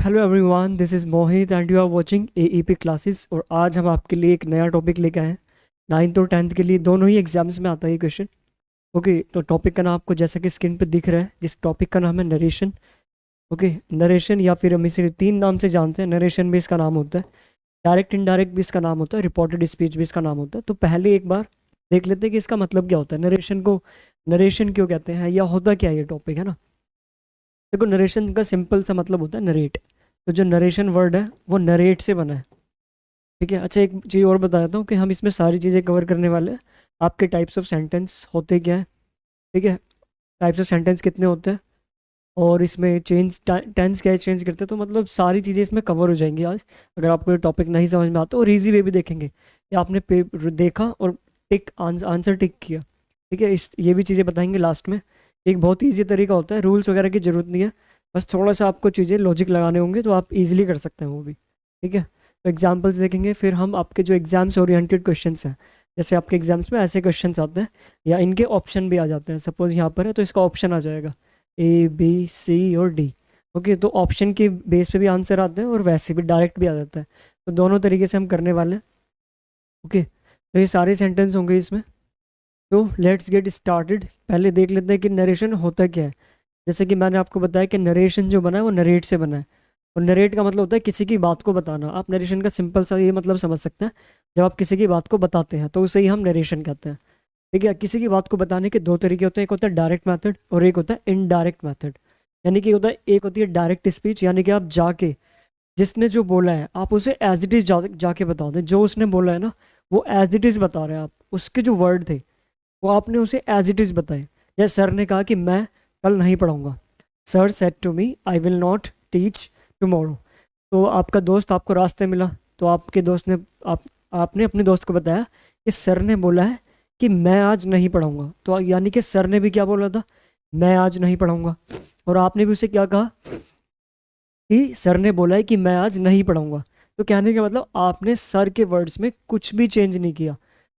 Hello everyone, this is Mohit and you are watching AEP classes. और आज हम आपके लिए एक नया टॉपिक लेके आए हैं। 9th और 10th के लिए दोनों ही एग्जाम्स में आता है ये क्वेश्चन। ओके, तो टॉपिक का नाम आपको जैसा कि स्क्रीन पे दिख रहा है, जिस टॉपिक का नाम है नरेशन। ओके, नरेशन या फिर हम इसे तीन नाम से जानते हैं। नरेशन भी इसका नाम होता है, डायरेक्ट इनडायरेक्ट भी इसका नाम होता है, रिपोर्टेड स्पीच भी इसका नाम होता है। तो पहले एक बार देख लेते हैं कि इसका मतलब क्या होता है, नरेशन को नरेशन क्यों कहते हैं या होता क्या है ये टॉपिक, है ना। देखो, नरेशन का सिंपल सा मतलब होता है नरेट। तो जो नरेशन वर्ड है वो नरेट से बना है। ठीक है। अच्छा, एक चीज़ और बता देता हूँ कि हम इसमें सारी चीज़ें कवर करने वाले हैं। आपके टाइप्स ऑफ सेंटेंस होते क्या है, ठीक है, टाइप्स ऑफ सेंटेंस कितने होते हैं, और इसमें चेंज टेंस कैसे चेंज करते हैं। तो मतलब सारी चीज़ें इसमें कवर हो जाएंगी आज। अगर आपको ये टॉपिक नहीं समझ में आता और इजी वे भी देखेंगे कि आपने पेपर देखा और टिक आंसर टिक किया। ठीक है, इस ये भी चीज़ें बताएंगे लास्ट में। एक बहुत ही ईजी तरीका होता है, रूल्स वगैरह की ज़रूरत नहीं है। बस थोड़ा सा आपको चीज़ें लॉजिक लगाने होंगे तो आप इजीली कर सकते हैं वो भी। ठीक है, तो एग्जाम्पल्स देखेंगे, फिर हम आपके जो एग्जाम्स ओरिएंटेड क्वेश्चंस हैं, जैसे आपके एग्जाम्स में ऐसे क्वेश्चंस आते हैं या इनके ऑप्शन भी आ जाते हैं। सपोज यहाँ पर है तो इसका ऑप्शन आ जाएगा ए बी सी और डी। ओके, तो ऑप्शन के बेस पे भी आंसर आते हैं और वैसे भी डायरेक्ट भी आ जाता है। तो दोनों तरीके से हम करने वाले हैं। ओके, तो ये सारे सेंटेंस होंगे इसमें। तो लेट्स गेट स्टार्टेड। पहले देख लेते हैं कि नरेशन होता क्या है। जैसे कि मैंने आपको बताया कि नरेशन जो बना है वो नरेट से बना है। और नरेट का मतलब होता है किसी की बात को बताना। आप नरेशन का सिंपल सा ये मतलब समझ सकते हैं, जब आप किसी की बात को बताते हैं तो उसे ही हम नरेशन कहते हैं। ठीक है, किसी की बात को बताने के दो तरीके होते हैं, एक होता है डायरेक्ट मेथड और एक होता है इनडायरेक्ट मेथड। यानी कि होता है, एक होती है डायरेक्ट स्पीच, यानी कि आप जाके जिसने जो बोला है आप उसे एज इट इज जाके बता दें। जो उसने बोला है ना, वो एज इट इज बता रहे हैं आप, उसके जो वर्ड थे वो आपने उसे एज इट इज बताए। जैसे सर ने कहा कि मैं कल नहीं पढ़ाऊंगा, sir said to me I will not teach tomorrow. तो आपका दोस्त आपको रास्ते मिला, तो आपके दोस्त ने आपने अपने दोस्त को बताया कि सर ने बोला है कि मैं आज नहीं पढ़ाऊंगा। तो यानी कि सर ने भी क्या बोला था, मैं आज नहीं पढ़ाऊंगा। और आपने भी उसे क्या कहा कि सर ने बोला है कि मैं आज नहीं पढ़ाऊंगा। तो कहने का मतलब आपने सर के वर्ड्स में कुछ भी चेंज नहीं किया।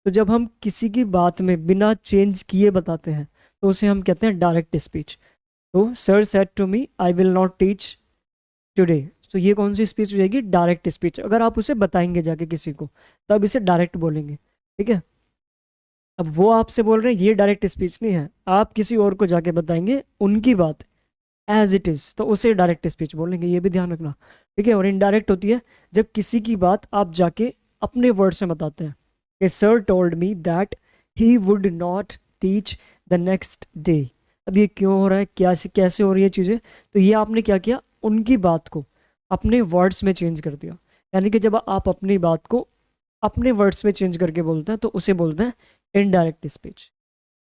तो जब हम किसी की बात में बिना चेंज किए बताते हैं तो उसे हम कहते हैं डायरेक्ट स्पीच। तो sir said to me I will not teach today. तो ये कौन सी स्पीच हो जाएगी, डायरेक्ट स्पीच। अगर आप उसे बताएंगे जाके किसी को तब इसे डायरेक्ट बोलेंगे। ठीक है, अब वो आपसे बोल रहे हैं ये डायरेक्ट स्पीच नहीं है, आप किसी और को जाके बताएंगे उनकी बात एज इट इज, तो उसे डायरेक्ट स्पीच बोलेंगे। ये भी ध्यान रखना। ठीक है, और इनडायरेक्ट होती है जब किसी की बात आप जाके अपने वर्ड से बताते हैं कि sir told me that he would not teach the next day. अब ये क्यों हो रहा है, कैसे कैसे हो रही है चीज़ें, तो ये आपने क्या किया, उनकी बात को अपने वर्ड्स में चेंज कर दिया। यानी कि जब आप अपनी बात को अपने वर्ड्स में चेंज करके बोलते हैं तो उसे बोलते हैं इनडायरेक्ट स्पीच।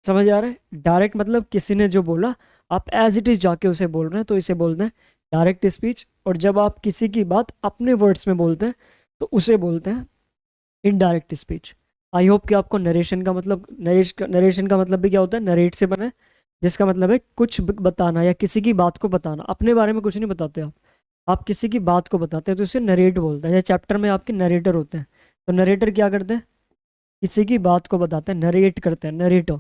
समझ आ रहा है, डायरेक्ट मतलब किसी ने जो बोला आप एज इट इज जाके उसे बोल रहे हैं, तो इसे बोलते हैं डायरेक्ट स्पीच। और जब आप किसी की बात अपने वर्ड्स में बोलते हैं तो उसे बोलते हैं इनडायरेक्ट स्पीच। आई होप कि आपको नरेशन का मतलब नरेशन का मतलब भी क्या होता है, नरेट से बना है, जिसका मतलब है कुछ बताना या किसी की बात को बताना। अपने बारे में कुछ नहीं बताते आप किसी की बात को बताते हैं तो इसे नरेट बोलते हैं। या चैप्टर में आपके नरेटर होते हैं, तो नरेटर क्या करते हैं, किसी की बात को बताते हैं, नरेट करते हैं, नरेटर।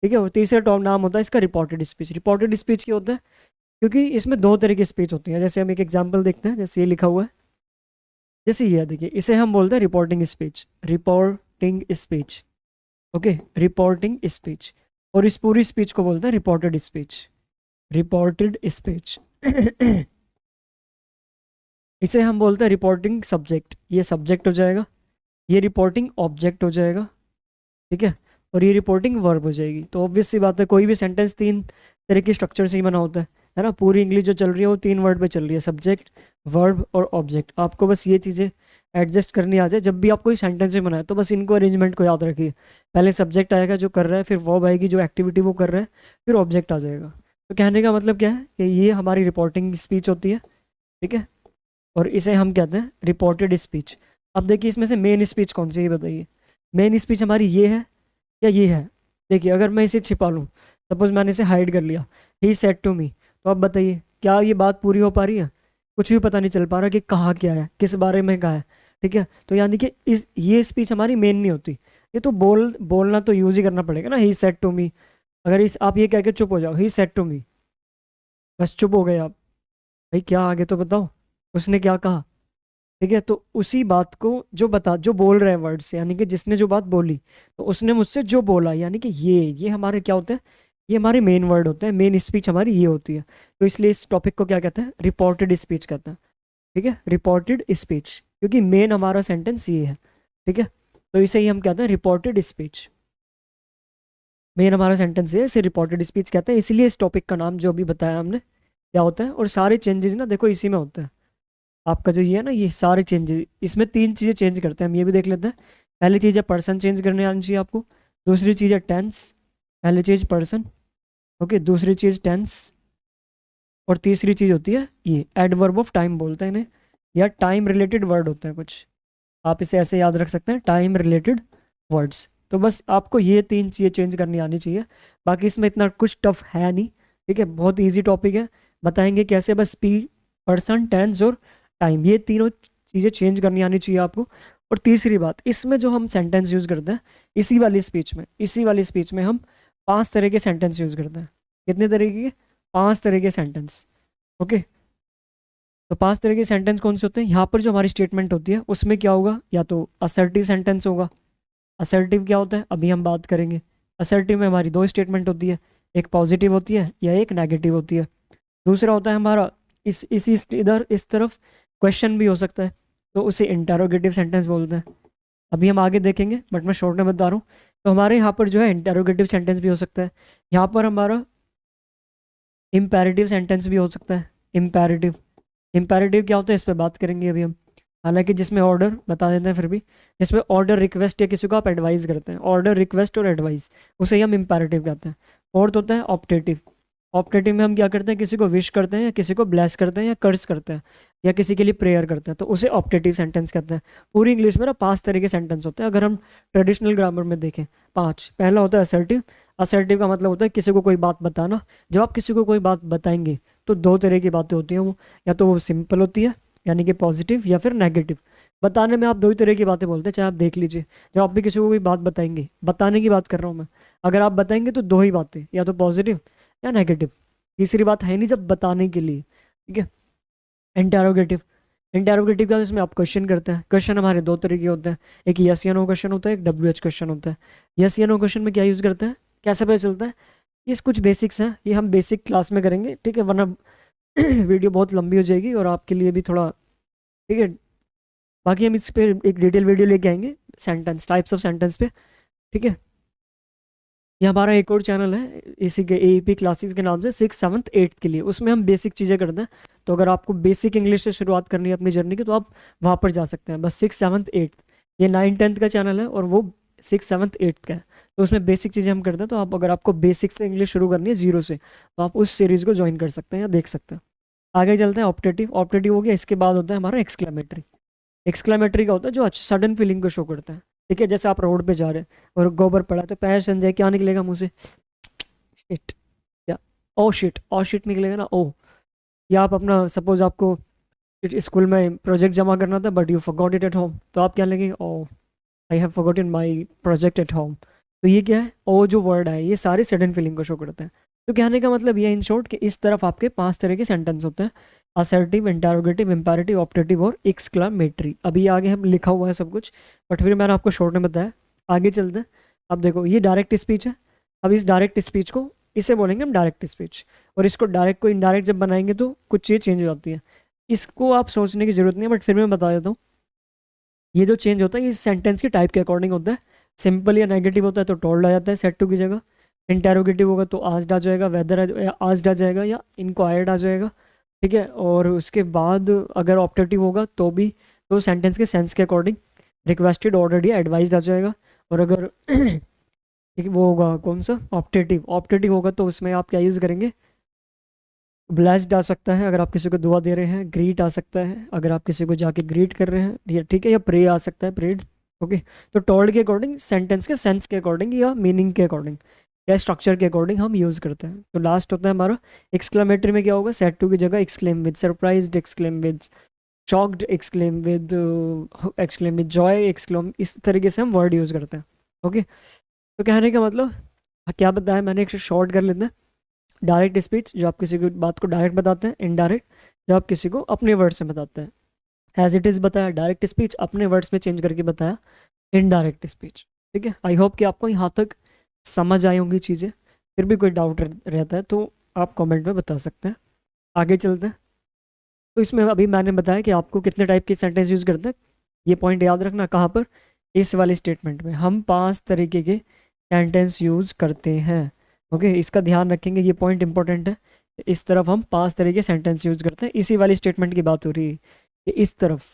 ठीक है, और तीसरा टॉप नाम होता है इसका रिपोर्टेड स्पीच। रिपोर्टेड स्पीच क्या होता है, क्योंकि इसमें दो तरह की स्पीच होती है। जैसे हम एक एग्जांपल देखते हैं, जैसे ये लिखा हुआ है, जैसे ये है, देखिए, इसे हम बोलते हैं reporting speech, reporting speech. Okay, reporting speech. और इस पूरी स्पीच को बोलते हैं रिपोर्टेड स्पीच, रिपोर्टेड स्पीच। इसे हम बोलते हैं रिपोर्टिंग सब्जेक्ट, ये सब्जेक्ट हो जाएगा, ये रिपोर्टिंग ऑब्जेक्ट हो जाएगा। ठीक है, और ये रिपोर्टिंग वर्ब हो जाएगी। तो ऑब्वियस सी बात है, कोई भी सेंटेंस तीन तरह की स्ट्रक्चर से ही बना होता है ना। पूरी इंग्लिश जो चल रही है वो तीन वर्ड पे चल रही है, सब्जेक्ट, वर्ब और ऑब्जेक्ट। आपको बस ये चीज़ें एडजस्ट करनी आ जाए। जब भी आप कोई सेंटेंस में बनाए तो बस इनको अरेंजमेंट को याद रखिए। पहले सब्जेक्ट आएगा जो कर रहा है, फिर वर्ब आएगी जो एक्टिविटी वो कर रहा है, फिर ऑब्जेक्ट आ जाएगा। तो कहने का मतलब क्या है कि ये हमारी रिपोर्टिंग स्पीच होती है। ठीक है, और इसे हम कहते हैं रिपोर्टेड स्पीच। अब देखिए, इसमें से मेन स्पीच कौन सी है, ये बताइए। मेन स्पीच हमारी ये है या ये है। देखिए, अगर मैं इसे छिपा लूँ, सपोज मैंने इसे हाइड कर लिया, ही सेड टू मी, तो अब बताइए क्या ये बात पूरी हो पा रही है, कुछ भी पता नहीं चल पा रहा कि कहा क्या है, किस बारे में कहा है। ठीक है, तो यानी कि इस ये स्पीच हमारी मेन नहीं होती। ये तो बोलना तो यूज ही करना पड़ेगा ना, ही सेड टू मी। अगर इस आप ये कह के चुप हो जाओ, ही सेड टू मी, बस चुप हो गए आप, भाई क्या आगे तो बताओ। उसने क्या कहा, ठीक है। तो उसी बात को जो बोल रहा है वर्ड से, यानी कि जिसने जो बात बोली, तो उसने मुझसे जो बोला, यानी कि ये हमारे क्या होते हैं, ये हमारे मेन वर्ड होते हैं, मेन स्पीच हमारी ये होती है। तो इसलिए इस टॉपिक को क्या कहते हैं, रिपोर्टेड स्पीच कहते हैं। ठीक है, रिपोर्टेड स्पीच, क्योंकि मेन हमारा सेंटेंस ये है। ठीक है, तो इसे ही हम कहते हैं रिपोर्टेड स्पीच। मेन हमारा सेंटेंस ये है, इसे रिपोर्टेड स्पीच कहते हैं। इसलिए इस टॉपिक का नाम जो अभी बताया हमने क्या होता है। और सारे चेंजेस ना देखो इसी में होते हैं। आपका जो ये है ना, ये सारे चेंजेस, इसमें तीन चीज़ें चेंज करते हैं, हम ये भी देख लेते हैं। पहली चीज़ है पर्सन चेंज करने आनी चाहिए आपको। दूसरी चीज़ है टेंस। पहली चीज़ पर्सन, ओके, दूसरी चीज़ टेंस, और तीसरी चीज़ होती है ये एडवर्ब ऑफ टाइम बोलते हैं इन्हें, या टाइम रिलेटेड वर्ड होते हैं कुछ। आप इसे ऐसे याद रख सकते हैं, टाइम रिलेटेड वर्ड्स। तो बस आपको ये तीन चीज़ें चेंज करनी आनी चाहिए। बाकी इसमें इतना कुछ टफ है नहीं। ठीक है, बहुत इजी टॉपिक है, बताएंगे कैसे। बस स्पीड, पर्सन, टेंस और टाइम, ये तीनों चीज़ें चेंज करनी आनी चाहिए आपको। और तीसरी बात, इसमें जो हम सेंटेंस यूज़ करते हैं, इसी वाली स्पीच में हम 5 तरह के सेंटेंस यूज़ करते हैं। कितने तरीके के, 5 तरह के सेंटेंस। ओके, तो 5 तरह के सेंटेंस कौन से होते हैं, यहाँ पर जो हमारी स्टेटमेंट होती है उसमें क्या होगा, या तो असर्टिव सेंटेंस होगा। असर्टिव क्या होता है अभी हम बात करेंगे। असर्टिव में हमारी दो स्टेटमेंट होती है, एक पॉजिटिव होती है या एक नेगेटिव होती है। दूसरा होता है हमारा इधर इस तरफ क्वेश्चन भी हो सकता है, तो उसे इंटेरोगेटिव सेंटेंस बोलते हैं। अभी हम आगे देखेंगे, बट मैं शॉर्ट में बता रहा हूँ। तो हमारे यहाँ पर जो है इंटेरोगेटिव सेंटेंस भी हो सकता है। यहाँ पर हमारा इम्पेरेटिव सेंटेंस भी हो सकता है। इम्पेरेटिव, इम्पेरेटिव क्या होता है इस पर बात करेंगे अभी हम। हालांकि जिसमें ऑर्डर बता देते हैं फिर भी, जिसमें ऑर्डर रिक्वेस्ट या किसी को आप एडवाइस करते हैं, ऑर्डर रिक्वेस्ट और एडवाइस, उसे ही हम इम्पेरेटिव कहते हैं। फोर्थ होता है ऑप्टेटिव। ऑप्टेटिव में हम क्या करते हैं, किसी को विश करते हैं या किसी को ब्लेस करते हैं या कर्स करते हैं या किसी के लिए प्रेयर करते हैं, तो उसे ऑप्टेटिव सेंटेंस कहते हैं। पूरी इंग्लिश में ना 5 तरह के सेंटेंस होते हैं, अगर हम ट्रेडिशनल ग्रामर में देखें 5। पहला होता है असर्टिव। असर्टिव का मतलब होता है किसी को कोई बात बताना। जब आप किसी को कोई बात बताएंगे तो 2 तरह की बातें होती हैं वो, या तो वो सिंपल होती है यानी कि पॉजिटिव, या फिर नेगेटिव। बताने में आप 2 ही तरह की बातें बोलते हैं, चाहे आप देख लीजिए। जब आप भी किसी को कोई बात बताएंगे, बताने की बात कर रहा हूँ मैं, अगर आप बताएंगे तो 2 ही बातें, या तो पॉजिटिव या नेगेटिव। तीसरी बात है नहीं जब बताने के लिए। ठीक है, इंटेरोगेटिव। इंटेरोगेटिव का इसमें आप क्वेश्चन करते हैं। क्वेश्चन हमारे 2 तरह के होते हैं, एक यस या नो क्वेश्चन होता है, एक WH क्वेश्चन होता है। यस या नो क्वेश्चन में क्या यूज़ करते हैं, कैसे पता चलता है, ये कुछ बेसिक्स हैं, ये हम बेसिक क्लास में करेंगे। ठीक है, वरना वीडियो बहुत लंबी हो जाएगी और आपके लिए भी थोड़ा। ठीक है, बाकी हम इस पे एक डिटेल वीडियो लेके आएंगे सेंटेंस, टाइप्स ऑफ सेंटेंस पे। ठीक है, ये हमारा एक और चैनल है इसी के AEP क्लासेस के नाम से, 6th 7th 8th के लिए। उसमें हम बेसिक चीज़ें करते हैं। तो अगर आपको बेसिक इंग्लिश से शुरुआत करनी है अपनी जर्नी की, तो आप वहाँ पर जा सकते हैं। बस 6th 7th 8th, ये 9th 10th का चैनल है और वो 6th 7th 8th का है। तो उसमें बेसिक चीज़ें हम करते हैं। तो आप अगर आपको बेसिक से इंग्लिश शुरू करनी है जीरो से, तो आप उस सीरीज़ को ज्वाइन कर सकते हैं या देख सकते हैं। आगे चलते हैं, ऑप्टेटिव। ऑप्टेटिव हो गया, इसके बाद होता है हमारा एक्सक्लेमेटरी। एक्सक्लेमेटरी का होता है जो सडन फीलिंग को शो करता है। ठीक है, जैसे आप रोड पे जा रहे हैं और गोबर पड़ा है, तो पैर सन जाए, क्या निकलेगा मुंह से, शिट, या ओ शिट, ओ शिट निकलेगा ना, ओ। या आप अपना सपोज आपको स्कूल में प्रोजेक्ट जमा करना था but you forgot it at home, तो आप क्या लेंगे, oh I have forgotten my project at home. तो ये क्या है, ओ जो वर्ड है ये सारी सडन फीलिंग को शो करते हैं। तो कहने का मतलब ये इन शॉर्ट कि इस तरफ आपके 5 तरह के सेंटेंस होते हैं, असर्टिव, इंटरोगेटिव, इम्पेरेटिव, ऑप्टेटिव और एक्सक्लेमेटरी। अभी आगे हम लिखा हुआ है सब कुछ, बट फिर मैंने आपको शॉर्ट में बताया। आगे चलते हैं। अब देखो ये डायरेक्ट स्पीच है। अब इस डायरेक्ट स्पीच को, इसे बोलेंगे हम डायरेक्ट स्पीच। और इसको डायरेक्ट को इनडायरेक्ट जब बनाएंगे तो कुछ चीज़ चेंज हो जाती है। इसको आप सोचने की जरूरत नहीं है, बट फिर मैं बता देता हूँ। ये जो चेंज होता है ये सेंटेंस के टाइप के अकॉर्डिंग होता है। सिंपल या नेगेटिव होता है तो टोल्ड आ जाता है सेट टू की जगह। इंटेरोगेटिव होगा तो आस्क्ड आ जाएगा, वेदर आस्क्ड आ जाएगा या इंक्वायर्ड आ जाएगा। ठीक है, और उसके बाद अगर ऑप्टेटिव होगा तो भी, तो सेंटेंस के सेंस के अकॉर्डिंग रिक्वेस्टेड, ऑर्डर्ड या एडवाइज्ड आ जाएगा। और अगर ठीक वो होगा कौन सा, ऑप्टेटिव, ऑप्टेटिव होगा तो उसमें आप क्या यूज़ करेंगे, ब्लेस्ड आ सकता है अगर आप किसी को दुआ दे रहे हैं, ग्रीट आ सकता है अगर आप किसी को जाके ग्रीट कर रहे हैं, या ठीक है, या प्रे आ सकता है, प्रेड। ओके, तो टोल्ड के अकॉर्डिंग, सेंटेंस के सेंस के अकॉर्डिंग या मीनिंग के अकॉर्डिंग या स्ट्रक्चर के अकॉर्डिंग हम यूज़ करते हैं। तो लास्ट होता है हमारा एक्सक्लेमेटरी में क्या होगा, सेट टू की जगह exclaim with, surprised exclaim with, shocked exclaim with, exclaim with Joy, exclaim, इस तरीके से हम वर्ड यूज़ करते हैं। ओके, तो कहने का मतलब क्या बताया मैंने, एक शॉर्ट कर लेते हैं। डायरेक्ट स्पीच जो आप किसी की बात को डायरेक्ट बताते हैं, इनडायरेक्ट जो आप किसी को अपने वर्ड्स में बताते हैं। एज इट इज़ बताया डायरेक्ट स्पीच, अपने वर्ड्स में चेंज करके बताया इनडायरेक्ट स्पीच। ठीक है, आई होप कि आपको यहाँ तक समझ आई होंगी चीज़ें। फिर भी कोई डाउट रहता है तो आप कमेंट में बता सकते हैं। आगे चलते हैं। तो इसमें अभी मैंने बताया कि आपको कितने टाइप के सेंटेंस यूज़ करते हैं, ये पॉइंट याद रखना। कहाँ पर? इस वाले स्टेटमेंट में हम 5 तरीके के सेंटेंस यूज़ करते हैं। ओके, इसका ध्यान रखेंगे, ये पॉइंट इंपॉर्टेंट है। इस तरफ हम 5 तरीके सेंटेंस यूज़ करते हैं, इसी वाली स्टेटमेंट की बात हो रही है कि इस तरफ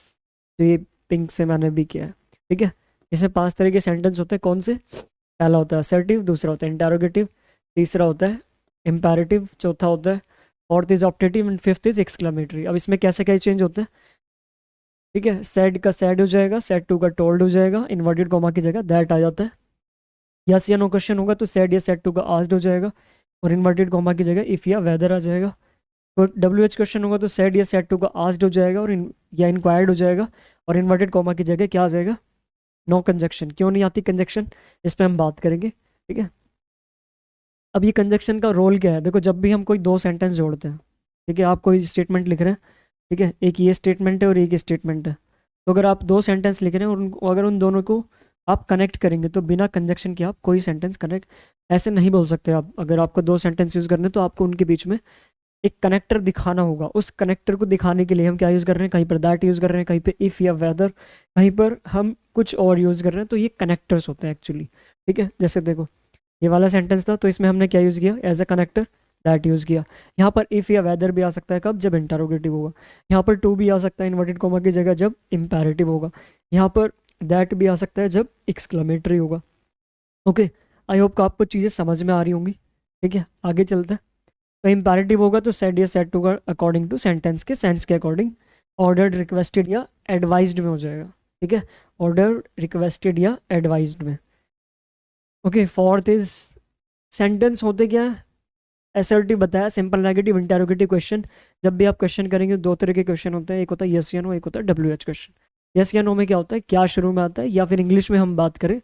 जो ये पिंक से मैंने भी किया है। ठीक है, इसमें 5 तरह के सेंटेंस होते हैं। कौन से? पहला होता है असर्टिव, दूसरा होता है इंटरोगेटिव, तीसरा होता है इम्पेरेटिव, चौथा होता है, fourth is optative and fifth is exclamatory. अब इसमें कैसे कैसे चेंज होते हैं? ठीक है, सेड का सैड हो जाएगा, सेड टू का टोल्ड हो जाएगा, इन्वर्टेड कॉमा की जगह दैट आ जाता है। यस या नो क्वेश्चन होगा तो सेड या सेड टू का आस्क्ड हो जाएगा, और इन्वर्टेड कॉमा की जगह इफ या वेदर आ जाएगा। तो डब्ल्यू एच क्वेश्चन होगा तो सेड या सेड टू का आस्क्ड हो जाएगा और या इंक्वायर्ड हो जाएगा, और इन्वर्टेड कॉमा की जगह क्या आ जाएगा? No conjunction. क्यों नहीं आती कंजक्शन, इस पर हम बात करेंगे। ठीक है, अब ये कंजक्शन का रोल क्या है? देखो, जब भी हम कोई दो सेंटेंस जोड़ते हैं, ठीक है, आप कोई स्टेटमेंट लिख रहे हैं, ठीक है, एक ये स्टेटमेंट है और एक स्टेटमेंट है, तो अगर आप दो सेंटेंस लिख रहे हैं और अगर उन दोनों को आप कनेक्ट करेंगे तो बिना कंजक्शन के आप कोई सेंटेंस कनेक्ट ऐसे नहीं बोल सकते। आप अगर आपको दो सेंटेंस यूज़ करने तो आपको उनके बीच में एक कनेक्टर दिखाना होगा। उस कनेक्टर को दिखाने के लिए हम क्या यूज़ कर रहे हैं? कहीं पर दैट यूज़ कर रहे हैं, कहीं पे इफ़ या वेदर, कहीं पर हम कुछ और यूज़ कर रहे हैं। तो ये कनेक्टर्स होते हैं एक्चुअली। ठीक है, जैसे देखो ये वाला सेंटेंस था तो इसमें हमने क्या यूज़ किया? As a connector that use किया। यहाँ पर इफ़ या वेदर भी आ सकता है, कब? जब इंटरोगेटिव होगा। यहाँ पर टू भी आ सकता है इन्वर्टेड कॉमा की जगह जब इम्पेरेटिव होगा। यहाँ पर दैट भी आ सकता है जब एक्सक्लेमेटरी होगा। ओके, आई होप कि आपको चीज़ें समझ में आ रही होंगी। ठीक है, आगे चलते हैं। तो इम्पेरेटिव होगा तो सेड या सेड टू का अकॉर्डिंग टू सेंटेंस के सेंस के अकॉर्डिंग ऑर्डर्ड, रिक्वेस्टेड या एडवाइज्ड में हो जाएगा। ठीक है, ऑर्डर्ड, रिक्वेस्टेड या एडवाइज्ड में। ओके, फोर्थ इज सेंटेंस होते क्या है? असर्टिव बताया, सिंपल, नेगेटिव, इंटरोगेटिव क्वेश्चन। जब भी आप क्वेश्चन करेंगे दो तरह के क्वेश्चन होते हैं, एक होता है यस या नो, एक होता है डब्ल्यू एच क्वेश्चन। यस या नो में क्या होता है? क्या शुरू में आता है, या फिर इंग्लिश में हम बात करें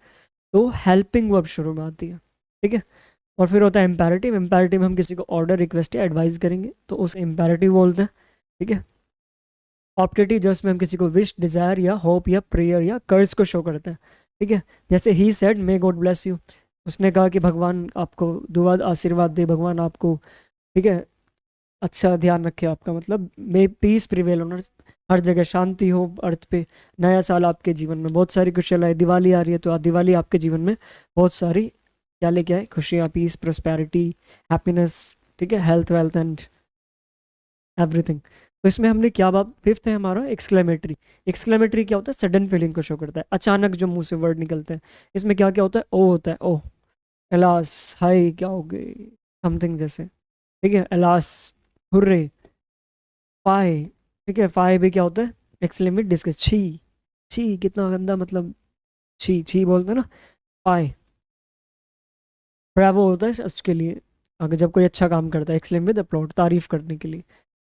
तो हेल्पिंग वर्ब शुरू में आती है। ठीक है, और फिर होता है इम्पेरेटिव। इम्पेरेटिव हम किसी को ऑर्डर, रिक्वेस्ट या एडवाइस करेंगे तो उसे इम्पेरेटिव बोलते हैं। ठीक है, ऑप्टेटिव जो इसमें हम किसी को विश, डिज़ायर या होप या प्रेयर या कर्ज को शो करते हैं। ठीक है, जैसे he said may God bless you, उसने कहा कि भगवान आपको दुआ आशीर्वाद दे, भगवान आपको, ठीक है, अच्छा ध्यान रखे आपका, मतलब may peace prevail on earth, हर जगह शांति हो अर्थ पे। नया साल आपके जीवन में बहुत सारी खुशियाँ लाए, दिवाली आ रही है तो दिवाली आपके जीवन में बहुत सारी क्या लेके आए? खुशियाँ, पीस, प्रोस्पेरिटी, हैप्पीनेस, ठीक है, हेल्थ, वेल्थ एंड एवरीथिंग। तो इसमें हमने क्या बात? फिफ्थ है हमारा एक्सक्लेमेटरी। एक्सक्लेमेटरी क्या होता है? सडन फीलिंग को शो करता है, अचानक जो मुंह से वर्ड निकलते हैं। इसमें क्या क्या होता है? ओ होता है, ओ, एलास, हाय, क्या हो गई, समथिंग जैसे। ठीक है, एलास, हुर्रे, फाय। ठीक है, फाय भी क्या होता है? एक्सक्लेमेट डिस्कस, छी, छी कितना गंदा, मतलब छी छी बोलते हैं ना, फाय। ब्रावो होता है उसके लिए, अगर जब कोई अच्छा काम करता है। एक्सक्लेम विद अपलॉड, तारीफ करने के लिए।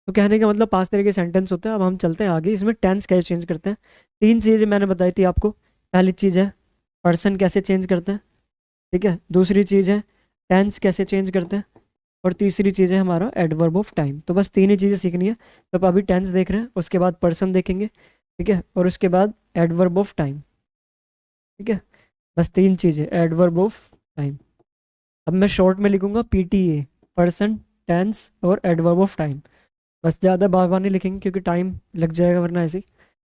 तो कहने का मतलब 5 तरह के सेंटेंस होते हैं। अब हम चलते हैं आगे, इसमें टेंस कैसे चेंज करते हैं। 3 चीज़ें मैंने बताई थी आपको। पहली चीज़ है पर्सन कैसे चेंज करते हैं, ठीक है, दूसरी चीज़ है टेंस कैसे चेंज करते हैं, और तीसरी चीज़ है हमारा एडवर्ब ऑफ टाइम। तो बस 3 ही चीज़ें सीखनी है। तो अब अभी टेंस देख रहे हैं, उसके बाद पर्सन देखेंगे, ठीक है, और उसके बाद एडवर्ब ऑफ टाइम। ठीक है, बस 3 चीज़ें, एडवर्ब ऑफ टाइम। अब मैं शॉर्ट में लिखूंगा PTA, पर्सन, टेंस और एडवर्ब ऑफ टाइम। बस ज़्यादा बार बार नहीं लिखेंगे क्योंकि टाइम लग जाएगा वरना ऐसे ही।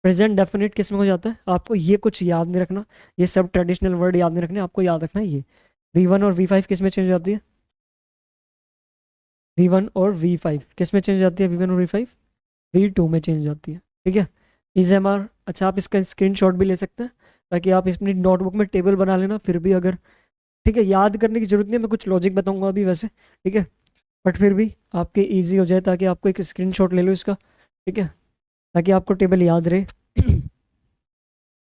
प्रेजेंट डेफिनेट किस में हो जाता है? आपको ये कुछ याद नहीं रखना, ये सब ट्रेडिशनल वर्ड याद नहीं रखने, आपको याद रखना है ये V1 और V5 किस में चेंज हो जाती है? V1 और V5 किस में चेंज हो जाती है? V1 और V5 V2 में चेंज हो जाती है। ठीक है, EZMR। अच्छा, आप इसका स्क्रीनशॉट भी ले सकते हैं ताकि आप अपनी नोटबुक में टेबल बना लेना, फिर भी अगर, ठीक है, याद करने की जरूरत नहीं है, मैं कुछ लॉजिक बताऊंगा अभी वैसे, ठीक है, बट फिर भी आपके इजी हो जाए, ताकि आपको एक स्क्रीनशॉट ले लो इसका, ठीक है, ताकि आपको टेबल याद रहे।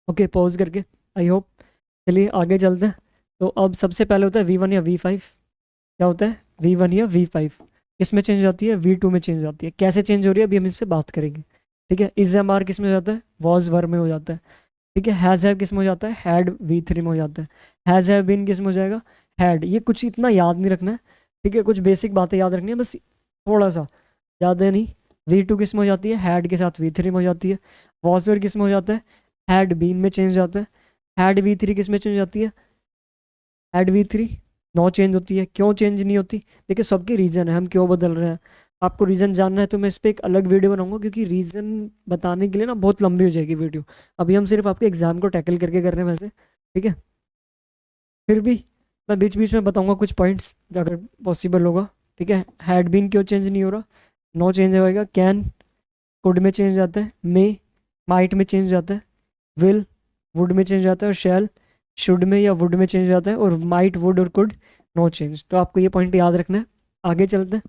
ओके, पॉज करके, आई होप। चलिए आगे चलते हैं। तो अब सबसे पहले होता है V1 या V5। क्या होता है? V1 या V5 किस में चेंज हो जाती है? V2 में चेंज हो जाती है। कैसे चेंज हो रही है अभी हम इससे बात करेंगे। ठीक है, इज़ किस में हो जाता है? वॉज वर्ब में हो जाता है। ठीक है, हैज़ हैव किस में हो जाता है? हैड V3 में हो जाता है। हैज़ हैव बीन किस में हो जाएगा? हैड। ये कुछ इतना याद नहीं रखना है, ठीक है, कुछ बेसिक बातें याद रखनी है बस, थोड़ा सा, ज़्यादा नहीं। V2 किस में हो जाती है, हैड के साथ V3 में हो जाती है। वॉजर किस में हो जाता है, हैड बीन में चेंज हो जाता है। हैड V3 किस में चेंज हो जाती है, हैड V3 नो चेंज होती है। क्यों चेंज नहीं होती, देखिए सबकी रीज़न है, हम क्यों बदल रहे हैं। आपको रीज़न जानना है तो मैं इस पर एक अलग वीडियो बनाऊंगा, क्योंकि रीज़न बताने के लिए ना बहुत लंबी हो जाएगी वीडियो। अभी हम सिर्फ आपके एग्जाम को टैकल करके कर रहे हैं वैसे, ठीक है। फिर भी मैं बीच बीच में बताऊंगा कुछ पॉइंट्स अगर पॉसिबल होगा, ठीक है। हैड बीन क्यों चेंज नहीं हो रहा, नो चेंज होएगा। कैन कुड में चेंज आता है, मे माइट में चेंज आता है, विल वुड में चेंज आता है, और शैल शुड में या वुड में चेंज आता है, और माइट वुड और कुड नो चेंज। तो आपको ये पॉइंट याद रखना है। आगे चलते हैं।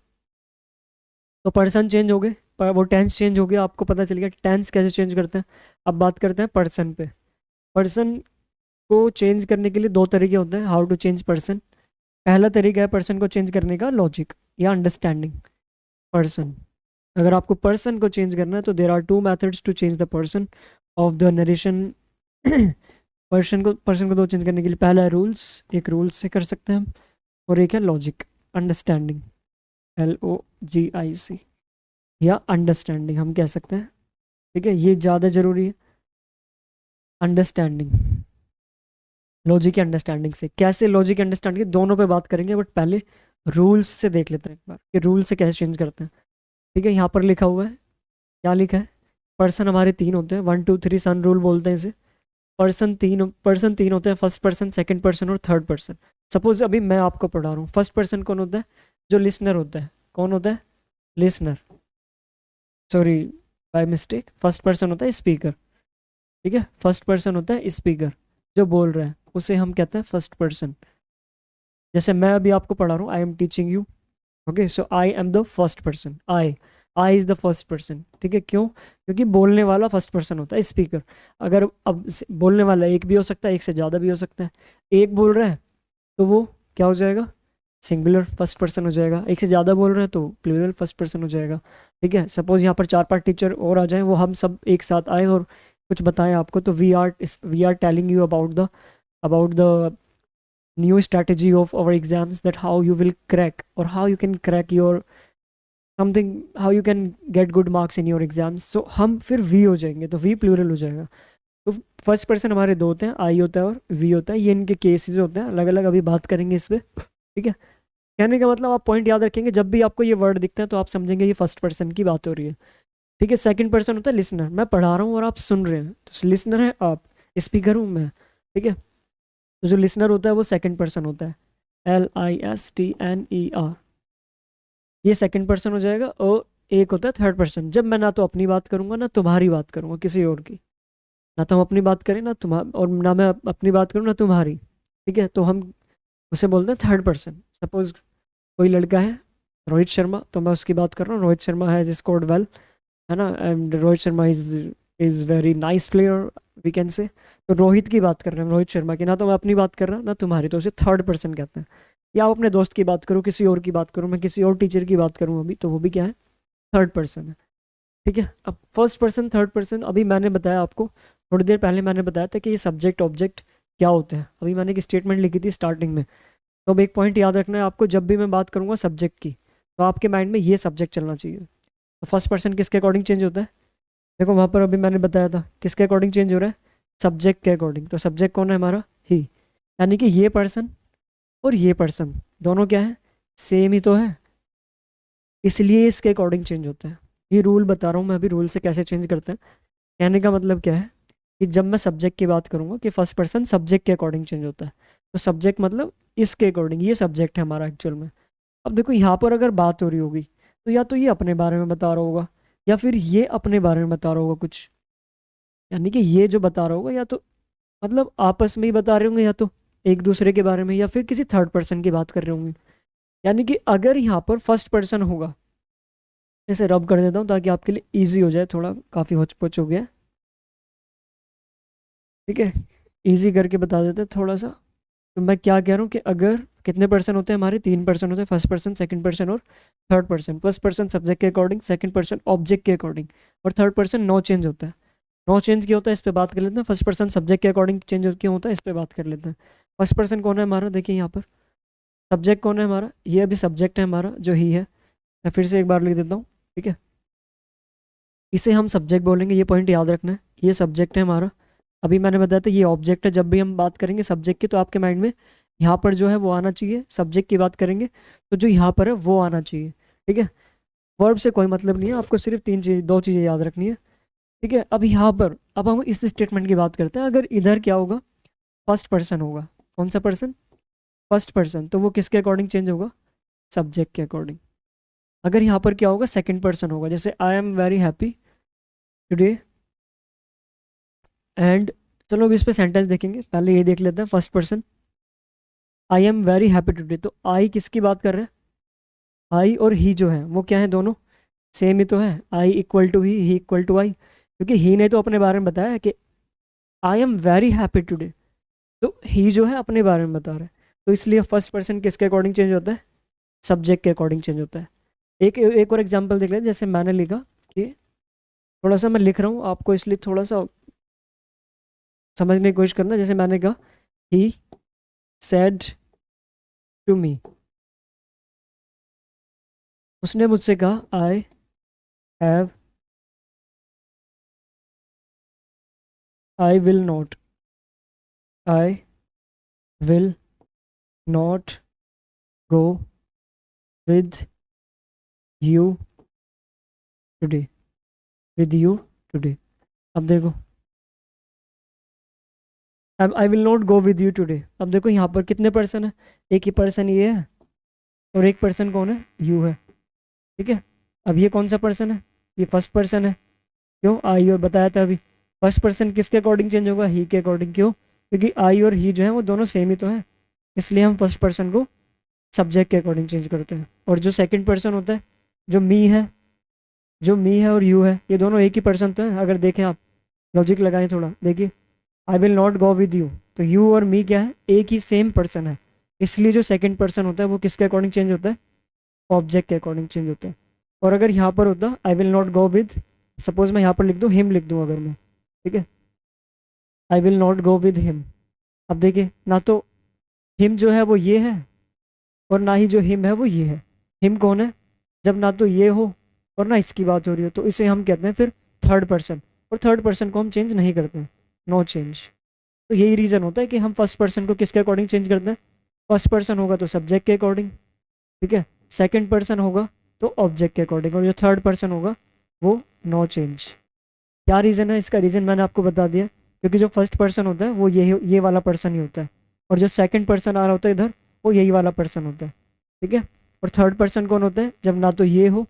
तो पर्सन चेंज हो गए, पर वो टेंस चेंज हो गया, आपको पता चल गया टेंस कैसे चेंज करते हैं। अब बात करते हैं पर्सन पे। पर्सन को चेंज करने के लिए दो तरीके होते हैं, हाउ टू चेंज पर्सन। पहला तरीका है पर्सन को चेंज करने का लॉजिक या अंडरस्टैंडिंग पर्सन। अगर आपको पर्सन को चेंज करना है तो there are two methods to change the person of the narration. Person को दो चेंज करने के लिए पहला है रूल्स, एक रूल्स से कर सकते हैं हम, और एक है लॉजिक अंडरस्टैंडिंग, LOGIC, या अंडरस्टैंडिंग हम कह सकते हैं, ठीक है। ये ज़्यादा ज़रूरी है, अंडरस्टैंडिंग। लॉजिक या अंडरस्टैंडिंग से कैसे, लॉजिक अंडरस्टैंडिंग दोनों पे बात करेंगे, बट पहले रूल्स से देख लेते हैं एक बार कि रूल से कैसे चेंज करते हैं, ठीक है। यहाँ पर लिखा हुआ है, क्या लिखा है, पर्सन हमारे तीन होते हैं, 1 2 3 सन रूल बोलते हैं इसे। पर्सन तीन होते हैं, फर्स्ट पर्सन, सेकंड पर्सन और थर्ड पर्सन। सपोज अभी मैं आपको पढ़ा रहा हूँ, फर्स्ट पर्सन कौन होता है, जो लिसनर होता है। कौन होता है, listener, sorry by mistake, first person होता है स्पीकर, ठीक है। फर्स्ट पर्सन होता है स्पीकर, जो बोल रहा है उसे हम कहते हैं फर्स्ट पर्सन। जैसे मैं अभी आपको पढ़ा रहा हूँ, I am teaching you, okay, so I am the first person, I is the first person, ठीक है। क्यों, क्योंकि बोलने वाला फर्स्ट पर्सन होता है स्पीकर। अगर अब बोलने वाला एक भी हो सकता है, एक से ज़्यादा भी हो सकता है। एक बोल रहा है तो वो क्या हो जाएगा, सिंगुलर फर्स्ट पर्सन हो जाएगा। एक से ज़्यादा बोल रहे हैं तो प्लूरल फर्स्ट पर्सन हो जाएगा, ठीक है। सपोज यहाँ पर 4 5 टीचर और आ जाएं, वो हम सब एक साथ आए और कुछ बताएं आपको, तो we are telling you about the new strategy of our exams, that how you will crack or how you can crack your something, how you can get good marks in your exams। so हम फिर we हो जाएंगे, तो we plural हो जाएगा। तो first person हमारे दो होते हैं, आई होता है और वी होता है। ये इनके केसेस होते हैं अलग अलग, अभी बात करेंगे इस पर, ठीक है। कहने का मतलब आप पॉइंट याद रखेंगे, जब भी आपको ये वर्ड दिखता है तो आप समझेंगे ये फर्स्ट पर्सन की बात हो रही है, ठीक है। सेकंड पर्सन होता है लिसनर, मैं पढ़ा रहा हूँ और आप सुन रहे हैं, तो लिसनर है आप, स्पीकर हूँ मैं, ठीक है। तो जो लिसनर होता है वो सेकंड पर्सन होता है, LISTNER, ये सेकंड पर्सन हो जाएगा। और एक होता है थर्ड पर्सन, जब मैं ना तो अपनी बात करूंगा ना तुम्हारी बात करूंगा, किसी और की, ना तो हम अपनी बात करें ना तुम्हारी, और ना मैं अपनी बात करूँ ना तुम्हारी, ठीक है। तो हम उसे बोलते हैं थर्ड पर्सन। सपोज कोई लड़का है रोहित शर्मा, तो मैं उसकी बात कर रहा हूँ, Rohit Sharma has scored well, है ना, and Rohit Sharma is very nice player we can say. तो रोहित की बात कर रहे हैं, रोहित शर्मा की, ना तो मैं अपनी बात कर रहा ना तुम्हारी, तो उसे थर्ड पर्सन कहते हैं। या आप अपने दोस्त की बात करो, किसी और की बात करूँ, मैं किसी और टीचर की बात करूँ अभी, तो वो भी क्या है, थर्ड पर्सन है, ठीक है। अब फर्स्ट पर्सन थर्ड पर्सन, अभी मैंने बताया आपको थोड़ी देर पहले, मैंने बताया था कि ये सब्जेक्ट ऑब्जेक्ट क्या होते हैं। अभी मैंने एक स्टेटमेंट लिखी थी स्टार्टिंग में, तो अब एक पॉइंट याद रखना है आपको, जब भी मैं बात करूँगा सब्जेक्ट की, तो आपके माइंड में ये सब्जेक्ट चलना चाहिए। तो फर्स्ट पर्सन किसके अकॉर्डिंग चेंज होता है, देखो वहाँ पर अभी मैंने बताया था किसके अकॉर्डिंग चेंज हो रहा है, सब्जेक्ट के अकॉर्डिंग। तो सब्जेक्ट कौन है हमारा, ही, यानी कि ये पर्सन और ये पर्सन दोनों क्या है, सेम ही तो है, इसलिए इसके अकॉर्डिंग चेंज होता है। ये रूल बता रहा हूँ मैं अभी, रूल से कैसे चेंज करते हैं। कहने का मतलब क्या है कि जब मैं सब्जेक्ट की बात करूँगा कि फर्स्ट पर्सन सब्जेक्ट के अकॉर्डिंग चेंज होता है, तो सब्जेक्ट मतलब इसके अकॉर्डिंग, ये सब्जेक्ट है हमारा एक्चुअल में। अब देखो यहाँ पर अगर बात हो रही होगी तो या तो ये अपने बारे में बता रहा होगा, या फिर ये अपने बारे में बता रहा होगा कुछ, यानी कि ये जो बता रहा होगा या तो मतलब आपस में ही बता रहे होंगे, या तो एक दूसरे के बारे में, या फिर किसी थर्ड पर्सन की बात कर रहे होंगे। यानी कि अगर यहाँ पर फर्स्ट पर्सन होगा, इसे रब कर देता हूँ ताकि आपके लिए इजी हो जाए, थोड़ा काफ़ी होच हो गया, ठीक है, इजी करके बता देते हैं थोड़ा सा। तो मैं क्या कह रहा हूँ कि अगर कितने पर्सन होते हैं हमारे, 3 पर्सन होते हैं, फर्स्ट पर्सन सेकंड पर्सन और third person. First person subject के अकॉर्डिंग, सेकंड पर्सन ऑब्जेक्ट के अकॉर्डिंग, और थर्ड पर्सन नो चेंज होता है। नो चेंज क्या होता है इस पर बात कर लेते हैं। फर्स्ट पर्सन सब्जेक्ट के अकॉर्डिंग चेंज क्यों होता है इस पर बात कर लेते हैं। फर्स्ट पर्सन कौन है हमारा, देखिए यहाँ पर सब्जेक्ट कौन है हमारा, ये अभी सब्जेक्ट है हमारा जो ही है। मैं फिर से एक बार लिख देता हूँ, ठीक है। इसे हम सब्जेक्ट बोलेंगे, ये पॉइंट याद रखना है। ये सब्जेक्ट है हमारा। अभी मैंने बताया था ये ऑब्जेक्ट है। जब भी हम बात करेंगे सब्जेक्ट की तो आपके माइंड में यहाँ पर जो है वो आना चाहिए। सब्जेक्ट की बात करेंगे तो जो यहाँ पर है वो आना चाहिए, ठीक है। वर्ब से कोई मतलब नहीं है, आपको सिर्फ दो चीज़ें याद रखनी है, ठीक है। अब यहाँ पर अब हम इस स्टेटमेंट की बात करते हैं। अगर इधर क्या होगा, फर्स्ट पर्सन होगा। कौन सा पर्सन, फर्स्ट पर्सन, तो वो किसके अकॉर्डिंग चेंज होगा, सब्जेक्ट के अकॉर्डिंग। अगर यहाँ पर क्या होगा, सेकंड पर्सन होगा। जैसे I am very happy today and, चलो अभी इस पे सेंटेंस देखेंगे, पहले ये देख लेते हैं। First person, I am very happy today, तो आई किसकी बात कर रहे हैं, आई और ही जो है वो क्या है, दोनों सेम ही तो है। I equal to he equal to I, क्योंकि ही ने तो अपने बारे में बताया है कि I am very happy today, तो ही जो है अपने बारे में बता रहा है। तो इसलिए फर्स्ट पर्सन किसके अकॉर्डिंग चेंज होता है, सब्जेक्ट के अकॉर्डिंग चेंज होता है। एक एक और एग्जांपल देख लें। जैसे मैंने लिखा कि, थोड़ा सा मैं लिख रहा हूँ आपको इसलिए थोड़ा सा समझने की कोशिश करना। जैसे मैंने कहा ही सेड टू मी, उसने मुझसे कहा I have, I will not, I will not go with you today, with you today. अब देखो, अब आई will not go with you today. अब देखो यहाँ पर कितने पर्सन है, एक ही पर्सन ये है और एक पर्सन कौन है, यू है, ठीक है। अब ये कौन सा पर्सन है, ये फर्स्ट पर्सन है। क्यों, आई और बताया था अभी, फर्स्ट पर्सन किसके अकॉर्डिंग चेंज होगा, ही के अकॉर्डिंग। क्यों, क्योंकि आई और ही जो है वो दोनों सेम ही तो है, इसलिए हम फर्स्ट पर्सन को सब्जेक्ट के अकॉर्डिंग चेंज करते हैं। और जो सेकंड पर्सन होता है, जो मी है, जो मी है और यू है, ये दोनों एक ही पर्सन तो है। अगर देखें आप, लॉजिक लगाएं थोड़ा, देखिए आई will not go with you, तो यू और मी क्या है, एक ही सेम पर्सन है। इसलिए जो सेकंड पर्सन होता है वो किसके अकॉर्डिंग चेंज होता है, ऑब्जेक्ट के अकॉर्डिंग चेंज होता है। और अगर यहाँ पर होता आई will not go with, suppose मैं यहाँ पर लिख दूँ हिम लिख दूँ अगर मैं, ठीक है, आई will not go with him. अब देखिए ना तो हिम जो है वो ये है और ना ही जो हिम है वो ये है। हिम कौन है, जब ना तो ये हो और ना इसकी बात हो रही हो, तो इसे हम कहते हैं फिर थर्ड पर्सन। और थर्ड पर्सन को हम चेंज नहीं करते हैं, नो चेंज। तो यही रीज़न होता है कि हम फर्स्ट पर्सन को किसके अकॉर्डिंग चेंज करते हैं, फर्स्ट पर्सन होगा तो सब्जेक्ट के अकॉर्डिंग, ठीक है। सेकंड पर्सन होगा तो ऑब्जेक्ट के अकॉर्डिंग, और जो थर्ड पर्सन होगा वो नो चेंज। क्या रीज़न है, इसका रीज़न मैंने आपको बता दिया। क्योंकि जो फर्स्ट पर्सन होता है वो ये वाला पर्सन ही होता है, और जो सेकंड पर्सन आ रहा होता है इधर वो यही वाला पर्सन होता है, ठीक है। और थर्ड पर्सन कौन होता है, जब ना तो ये हो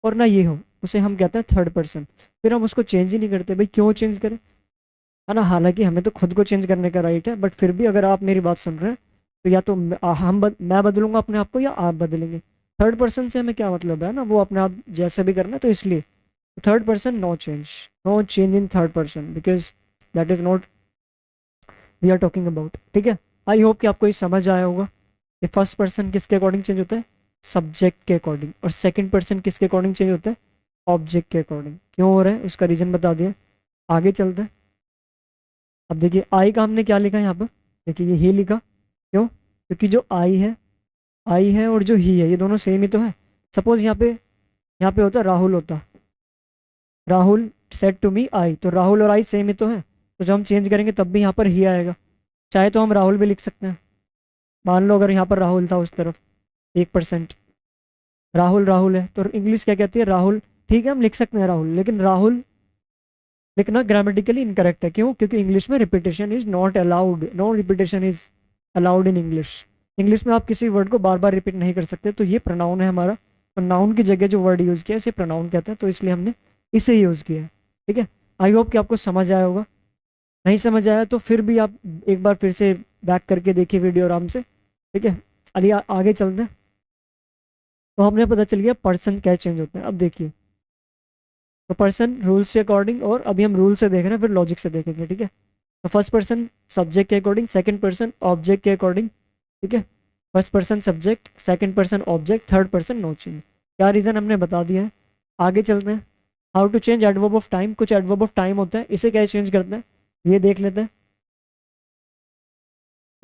और ना ये हो, उसे हम कहते हैं थर्ड पर्सन। फिर हम उसको चेंज ही नहीं करते। भाई क्यों चेंज करें, है ना। हालांकि हमें तो खुद को चेंज करने का राइट है, बट फिर भी अगर आप मेरी बात सुन रहे हैं तो या तो मैं बदलूंगा अपने आप को या आप बदलेंगे। थर्ड पर्सन से हमें क्या मतलब है ना, वो अपने आप जैसे भी करना है, तो इसलिए third person no change, no change in third person, because that is not we are talking about, ठीक है। आई होप कि आपको ये समझ आया होगा कि फर्स्ट पर्सन किसके अकॉर्डिंग चेंज होता है, सब्जेक्ट के अकॉर्डिंग, और सेकंड पर्सन किसके अकॉर्डिंग चेंज होता है, ऑब्जेक्ट के अकॉर्डिंग। क्यों हो रहा है उसका रीज़न बता दिया, आगे चलते हैं। अब देखिए आई का हमने क्या लिखा है यहाँ पर, देखिए ये ही लिखा। क्यों, क्योंकि जो आई है और जो ही है ये दोनों सेम ही तो है। सपोज यहाँ पे होता राहुल होता, राहुल सेड टू मी आई, तो राहुल और आई सेम ही तो है। तो जब हम चेंज करेंगे तब भी यहाँ पर ही आएगा। चाहे तो हम राहुल भी लिख सकते हैं। मान लो अगर यहाँ पर राहुल था उस तरफ 1%, राहुल राहुल है तो इंग्लिश क्या कहती है, राहुल। ठीक है हम लिख सकते हैं राहुल, लेकिन राहुल लिखना ग्रामेटिकली इनकरेक्ट है। क्यों, क्योंकि इंग्लिश में repetition is not allowed, no repetition is allowed in English. English में आप किसी वर्ड को बार बार रिपीट नहीं कर सकते। तो ये प्रोनाउन है हमारा, प्रोनाउन की जगह जो वर्ड यूज़ किया है इसे प्रोनाउन कहते हैं, तो इसलिए हमने इसे यूज़ किया है, ठीक है। आई होप कि आपको समझ आया होगा। नहीं समझ आया तो फिर भी आप एक बार फिर से बैक करके देखिए वीडियो आराम से, ठीक है। चलिए आगे चलते हैं। तो हमने पता चल गया पर्सन क्या चेंज होते हैं। अब देखिए, तो पर्सन रूल्स के अकॉर्डिंग, और अभी हम रूल से देख रहे हैं फिर लॉजिक से देखेंगे, ठीक है। तो फर्स्ट पर्सन सब्जेक्ट के अकॉर्डिंग, सेकंड पर्सन ऑब्जेक्ट के अकॉर्डिंग, ठीक है। First person subject, second person object, third person no change. क्या रीज़न हमने बता दिया है। आगे चलते हैं। How to change adverb of time, कुछ एडवर्ब ऑफ टाइम होता है, इसे क्या चेंज करते हैं ये देख लेते हैं।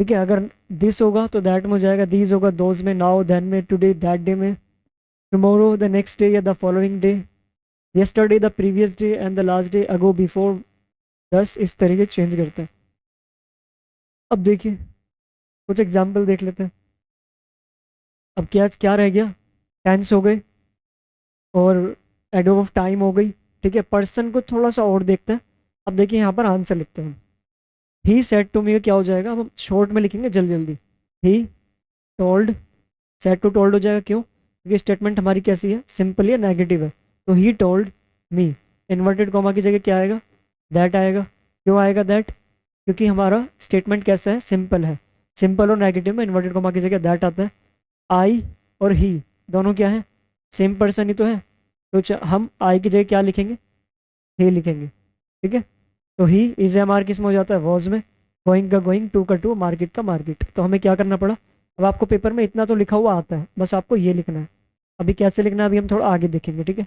ठीक है, अगर दिस होगा तो दैट में हो जाएगा, दीज होगा दोज में, नाउ देन में, टुडे दैट डे में, टुमारो द नेक्स्ट डे या the following day, yesterday the previous day and the last day ago before, दस इस तरीके चेंज करते हैं। अब देखिए कुछ एग्जाम्पल देख लेते हैं। अब क्या क्या रह गया, टेंस हो गए और एडवर्ब ऑफ टाइम हो गई। ठीक है, पर्सन को थोड़ा सा और देखते हैं। अब देखिए यहाँ पर आंसर लिखते हैं। ही सेड टू मी का क्या हो जाएगा, अब हम शॉर्ट में लिखेंगे जल्दी जल्दी। He told, said to told हो जाएगा, क्यों, क्योंकि स्टेटमेंट हमारी कैसी है, सिंपल या नेगेटिव है। तो he told me, inverted comma की जगह क्या आएगा, दैट आएगा। क्यों आएगा दैट, क्योंकि हमारा स्टेटमेंट कैसा है, सिंपल है। सिंपल और नेगेटिव में इन्वर्टेड कॉमा की जगह दैट आता है। आई और ही दोनों क्या है, सेम पर्सन ही तो है। तो हम आई की जगह क्या लिखेंगे, ही लिखेंगे। ठीक है, तो ही इज एम आर किस में हो जाता है, वॉज में, गोइंग का गोइंग, टू का टू, मार्केट का मार्केट। तो हमें क्या करना पड़ा, अब आपको पेपर में इतना तो लिखा हुआ आता है, बस आपको ये लिखना है। अभी कैसे लिखना है अभी हम थोड़ा आगे देखेंगे। ठीक है,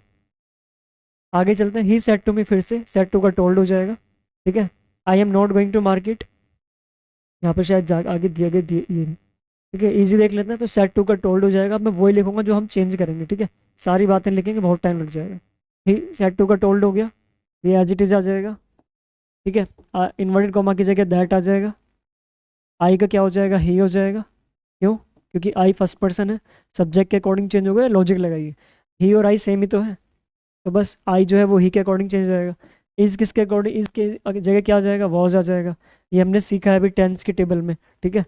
आगे चलते हैं। ही सेड टू मी, फिर से सेड टू का टोल्ड हो जाएगा। ठीक है, I am not going to market, यहाँ पर शायद आगे दिए गए ये। ठीक है, इजी देख लेते हैं। तो सेड टू का टोल्ड हो जाएगा। अब मैं वही लिखूंगा जो हम चेंज करेंगे। ठीक है, सारी बातें लिखेंगे बहुत टाइम लग जाएगा। ही सेड टू का टोल्ड हो गया, ये एज इट इज आ जाएगा। ठीक है, इन्वर्टेड कॉमा की जगह दैट आ जाएगा। आई का क्या हो जाएगा, ही हो जाएगा। क्यों, क्योंकि आई फर्स्ट पर्सन है, सब्जेक्ट के अकॉर्डिंग चेंज हो गया, लॉजिक लगाइए। ही और आई सेम ही तो है, तो बस आई जो है वो ही के अकॉर्डिंग चेंज हो जाएगा। इस किसके अकॉर्डिंग, इसके जगह क्या आ जाएगा, वॉज आ जाएगा। ये हमने सीखा है अभी टेंस के टेबल में। ठीक है,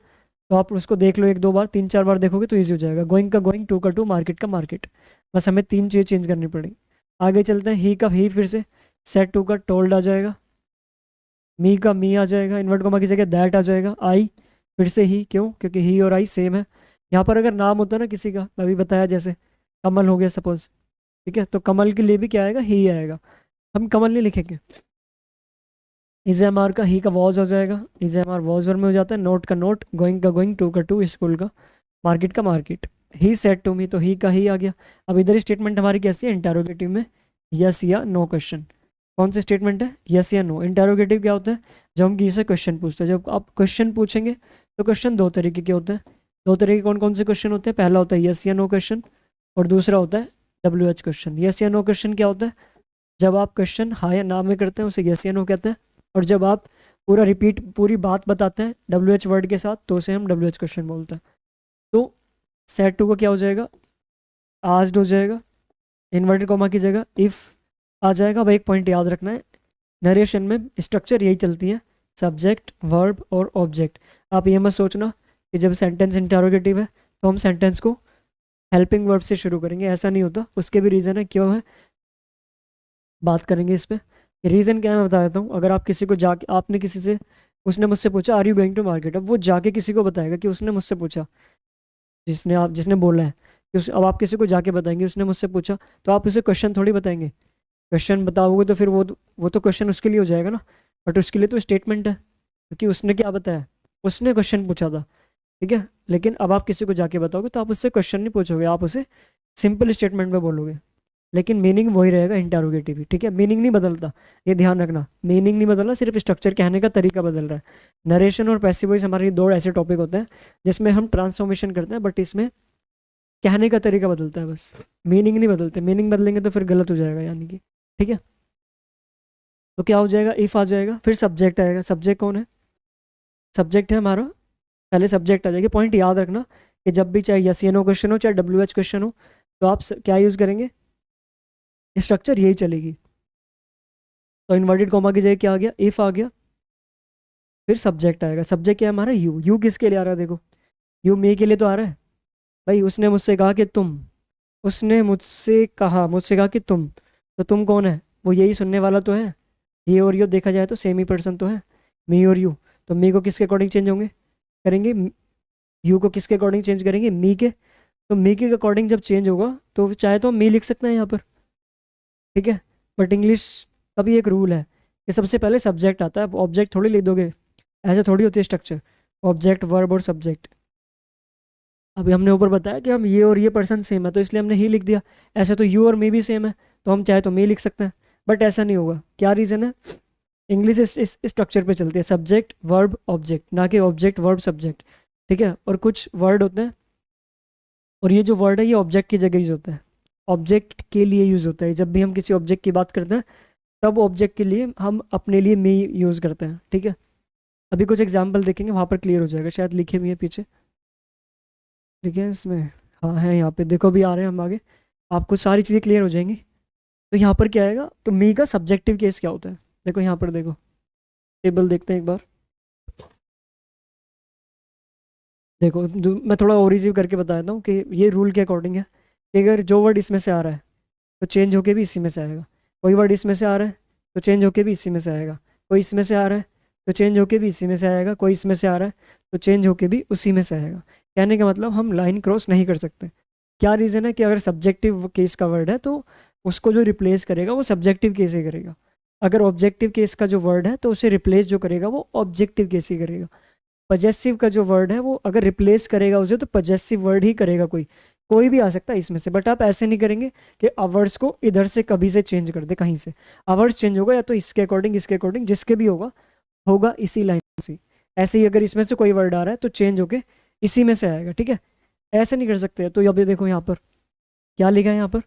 तो आप उसको देख लो एक दो बार, तीन चार बार देखोगे तो ईजी हो जाएगा। गोइंग का गोइंग, टू का टू, मार्केट का मार्केट। बस हमें तीन चीज़ें चेंज करनी पड़ेगी। आगे चलते हैं। ही का ही, फिर से सेट टू का टोल्ड आ जाएगा। मी का मी आ जाएगा, इन्वर्ट कोमा की जगह दैट आ जाएगा। आई फिर से ही, क्यों, क्योंकि ही और आई सेम है। यहाँ पर अगर नाम होता ना किसी का, मैं अभी बताया जैसे कमल हो गया सपोज, ठीक है, तो कमल के लिए भी क्या आएगा, ही आएगा। हम कमल नहीं लिखेंगे। इज एम आर का ही का वॉज हो जाएगा, is am are was were में हो जाता है। नोट का नोट, गोइंग का गोइंग, टू का टू, स्कूल का, मार्केट का market. He said to me, तो ही का ही आ गया। अब इधर स्टेटमेंट हमारी कैसी है, इंटरोगेटिव में यस या नो क्वेश्चन। कौन सी स्टेटमेंट है, यस या नो। इंटरोगेटिव क्या होता है, जब हम किसी से क्वेश्चन पूछते हैं। जब आप क्वेश्चन पूछेंगे तो क्वेश्चन दो तरीके के होते हैं। दो तरीके कौन कौन से क्वेश्चन होते हैं, पहला होता है यस या नो क्वेश्चन और दूसरा होता है WH क्वेश्चन। यस या नो क्वेश्चन क्या होता है, जब आप क्वेश्चन हाँ या ना में करते हैं उसे यस या नो कहते हैं, और जब आप पूरा रिपीट पूरी बात बताते हैं WH वर्ड के साथ तो उसे हम WH क्वेश्चन बोलते हैं। तो सेट टू का क्या हो जाएगा, आस्क्ड हो जाएगा, इन्वर्टेड कॉमा की जगह इफ़ आ जाएगा। अब एक पॉइंट याद रखना है, नरेशन में स्ट्रक्चर यही चलती है, सब्जेक्ट वर्ब और ऑब्जेक्ट। आप ये मत सोचना कि जब सेंटेंस इंटरोगेटिव है तो हम सेंटेंस को हेल्पिंग वर्ब से शुरू करेंगे, ऐसा नहीं होता। उसके भी रीज़न है, क्यों है बात करेंगे इस पर। रीज़न क्या है मैं बता देता हूँ। अगर आप किसी को जाके, आपने किसी से, उसने मुझसे पूछा are you going to market, अब वो जाके किसी को बताएगा कि उसने मुझसे पूछा, जिसने बोला है कि अब आप किसी को जाके बताएंगे उसने मुझसे पूछा, तो आप उसे क्वेश्चन थोड़ी बताएंगे। क्वेश्चन बताओगे तो फिर वो तो क्वेश्चन उसके लिए हो जाएगा ना, बट उसके लिए तो स्टेटमेंट है, क्योंकि उसने क्या बताया, उसने क्वेश्चन पूछा था। ठीक है, लेकिन अब आप किसी को जाके बताओगे तो आप उससे क्वेश्चन नहीं पूछोगे, आप उसे सिंपल स्टेटमेंट में बोलोगे, लेकिन मीनिंग वही रहेगा इंटरोगेटिव ही। ठीक है, मीनिंग नहीं बदलता, ये ध्यान रखना। मीनिंग नहीं बदल रहा, सिर्फ स्ट्रक्चर, कहने का तरीका बदल रहा है। नरेशन और पैसिव वॉइस हमारे दो ऐसे टॉपिक होते हैं जिसमें हम ट्रांसफॉर्मेशन करते हैं, बट इसमें कहने का तरीका बदलता है बस, मीनिंग नहीं बदलते। मीनिंग बदलेंगे तो फिर गलत हो जाएगा यानी कि। ठीक है, तो क्या हो जाएगा, इफ़ आ जाएगा, फिर सब्जेक्ट आएगा। सब्जेक्ट कौन है, सब्जेक्ट है हमारा, पहले सब्जेक्ट आ जाएगी। पॉइंट याद रखना कि जब भी चाहे यस या नो क्वेश्चन हो, चाहे WH क्वेश्चन हो, तो आप क्या यूज़ करेंगे, स्ट्रक्चर यही चलेगी। तो इन्वर्टेड कॉमा की जगह क्या आ गया, इफ आ गया, फिर सब्जेक्ट आएगा। सब्जेक्ट क्या है हमारा, यू। यू किसके लिए आ रहा है, देखो यू मी के लिए तो आ रहा है। भाई उसने मुझसे कहा कि तुम, उसने मुझसे कहा कि तुम, तो तुम कौन है, वो यही सुनने वाला तो है। ये और यू देखा जाए तो सेम ही पर्सन तो है, मी और यू। तो मी को किसके अकॉर्डिंग चेंज होंगे करेंगे, यू को किसके अकॉर्डिंग चेंज करेंगे, मी के। तो मी के अकॉर्डिंग जब चेंज होगा तो चाहे तो हम मी लिख सकते हैं यहाँ पर। ठीक है, बट इंग्लिश का भी एक रूल है कि सबसे पहले सब्जेक्ट आता है, ऑब्जेक्ट थोड़ी लिख दोगे, ऐसे थोड़ी होती है स्ट्रक्चर, ऑब्जेक्ट वर्ब और सब्जेक्ट। अभी हमने ऊपर बताया कि हम ये और ये पर्सन सेम है तो इसलिए हमने ही लिख दिया। ऐसे तो यू और मी भी सेम है तो हम चाहे तो मी लिख सकते हैं, बट ऐसा नहीं होगा। क्या रीज़न है, इंग्लिश इस स्ट्रक्चर पे चलती है, सब्जेक्ट वर्ब ऑब्जेक्ट, ना कि ऑब्जेक्ट वर्ब सब्जेक्ट। ठीक है, और कुछ वर्ड होते हैं और ये जो वर्ड है ये ऑब्जेक्ट की जगह यूज होता है, ऑब्जेक्ट के लिए यूज होता है। जब भी हम किसी ऑब्जेक्ट की बात करते हैं तब ऑब्जेक्ट के लिए हम अपने लिए मी यूज करते हैं। ठीक है, अभी कुछ एग्जाम्पल देखेंगे, वहां पर क्लियर हो जाएगा, शायद लिखे भी है पीछे, ठीक है इसमें। हाँ है यहाँ पे, देखो भी आ रहे हैं हम आगे, आपको सारी चीज़ें क्लियर हो जाएंगी। तो यहाँ पर क्या आएगा, तो मी का सब्जेक्टिव केस क्या होता है, देखो यहाँ पर देखो, टेबल देखते हैं एक बार। देखो मैं थोड़ा और रिसीव करके बता देता हूँ कि ये रूल के अकॉर्डिंग है कि अगर जो वर्ड इसमें से आ रहा है तो चेंज होके भी इसी में से आएगा, कोई वर्ड इसमें से आ रहा है तो चेंज होके भी इसी में से आएगा, कोई इसमें से आ रहा है तो चेंज होके भी इसी में से आएगा, कोई इसमें से आ रहा है तो चेंज होके भी उसी में से आएगा। कहने का मतलब हम लाइन क्रॉस नहीं कर सकते। क्या रीज़न है कि अगर सब्जेक्टिव केस का वर्ड है तो उसको जो रिप्लेस करेगा वो सब्जेक्टिव केस ही करेगा, अगर ऑब्जेक्टिव केस का जो वर्ड है तो उसे रिप्लेस जो करेगा वो ऑब्जेक्टिव केस ही करेगा। पजेसिव का जो वर्ड है वो अगर रिप्लेस करेगा उसे तो पजेसिव वर्ड ही करेगा, कोई कोई भी आ सकता है इसमें से। बट आप ऐसे नहीं करेंगे कि अवर्स को इधर से कभी से चेंज कर दे, कहीं से अवर्स चेंज होगा या तो इसके अकॉर्डिंग जिसके भी होगा होगा इसी लाइन से। ऐसे ही अगर इसमें से कोई वर्ड आ रहा है तो चेंज होके इसी में से आएगा। ठीक है, ऐसे नहीं कर सकते। तो अब ये देखो यहाँ पर क्या लिखा है, यहाँ पर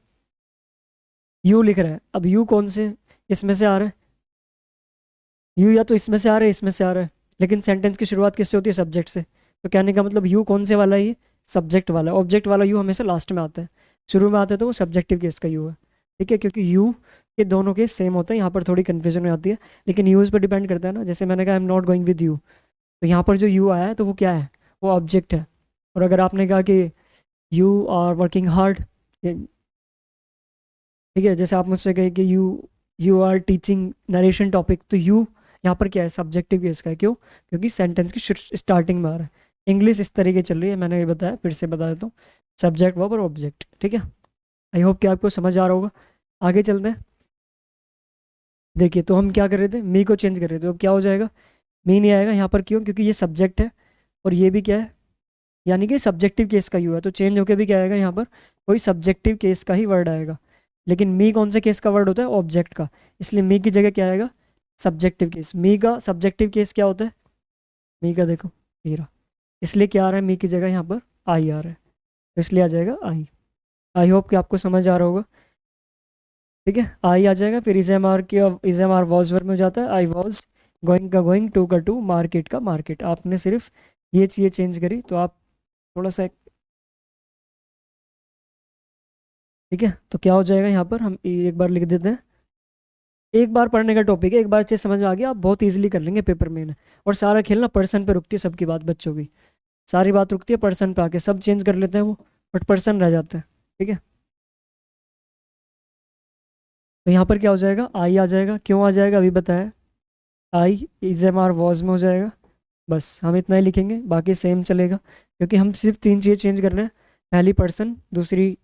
यू लिख रहा है। अब यू कौन से इसमें से आ रहा है, यू या तो इसमें से आ रहा है इसमें से आ रहा है, लेकिन सेंटेंस की शुरुआत किससे होती है, सब्जेक्ट से। तो कहने का मतलब यू कौन से वाला है, ये सब्जेक्ट वाला। ऑब्जेक्ट वाला यू हमेशा लास्ट में आता है, शुरू में आता है तो वो सब्जेक्टिव केस का यू है। ठीक है, क्योंकि यू के दोनों केस सेम होते हैं, यहाँ पर थोड़ी कन्फ्यूजन हो जाती है, लेकिन यूज पर डिपेंड करता है ना। जैसे मैंने कहा आई am not going with you, तो यहाँ पर जो यू आया है तो वो क्या है, वो ऑब्जेक्ट है। और अगर आपने कहा कि यू आर वर्किंग हार्ड, ठीक है, जैसे आप मुझसे कहे कि you you are teaching narration topic, तो यू यहाँ पर क्या है, सब्जेक्टिव केस का है। क्यों, क्योंकि सेंटेंस की स्टार्टिंग में आ रहा है। इंग्लिश इस तरीके चल रही है, मैंने ये बताया, फिर से बता देता हूँ, सब्जेक्ट वर्ब और ऑब्जेक्ट। ठीक है, आई होप कि आपको समझ आ रहा होगा। आगे चलते हैं। देखिए, तो हम क्या कर रहे थे, मी को चेंज कर रहे थे, अब क्या हो जाएगा, मी नहीं आएगा यहाँ पर। क्यों, क्योंकि ये सब्जेक्ट है और ये भी क्या है, यानी कि सब्जेक्टिव केस का यू है, तो चेंज होकर भी क्या आएगा, यहाँ पर कोई सब्जेक्टिव केस का ही वर्ड आएगा। लेकिन मी कौन से केस का वर्ड होता है, ऑब्जेक्ट का, इसलिए मी की जगह क्या आएगा, सब्जेक्टिव केस। मी का सब्जेक्टिव केस क्या होता है, मी का देखो हीरा, इसलिए क्या आ रहा है, मी की जगह यहाँ पर आई आ रहा है, तो इसलिए आ जाएगा आई। आई होप कि आपको समझ आ रहा होगा। ठीक है, आई आ जाएगा, फिर इज एम आर की, is am are was verb में हो जाता है, आई वॉज गोइंग का गोइंग, टू का टू, मार्केट का मार्केट। आपने सिर्फ ये चीज़ें चेंज करी तो आप थोड़ा सा, ठीक है, तो क्या हो जाएगा यहाँ पर, हम एक बार लिख देते हैं। एक बार पढ़ने का टॉपिक है, एक बार चीज़ समझ में आ गया आप बहुत इजीली कर लेंगे पेपर में। और सारा खेल ना पर्सन पे रुकती है, सबकी बात, बच्चों की सारी बात रुकती है पर्सन पे, आके सब चेंज कर लेते हैं वो, बट पर्सन रह जाता है। ठीक है, तो यहाँ पर क्या हो जाएगा, आई आ जाएगा। क्यों आ जाएगा अभी बताया, I is am are was में हो जाएगा। बस हम इतना ही लिखेंगे, बाकी सेम चलेगा, क्योंकि हम सिर्फ तीन चीज़ें चेंज कर रहे हैं, पहली पर्सन, दूसरी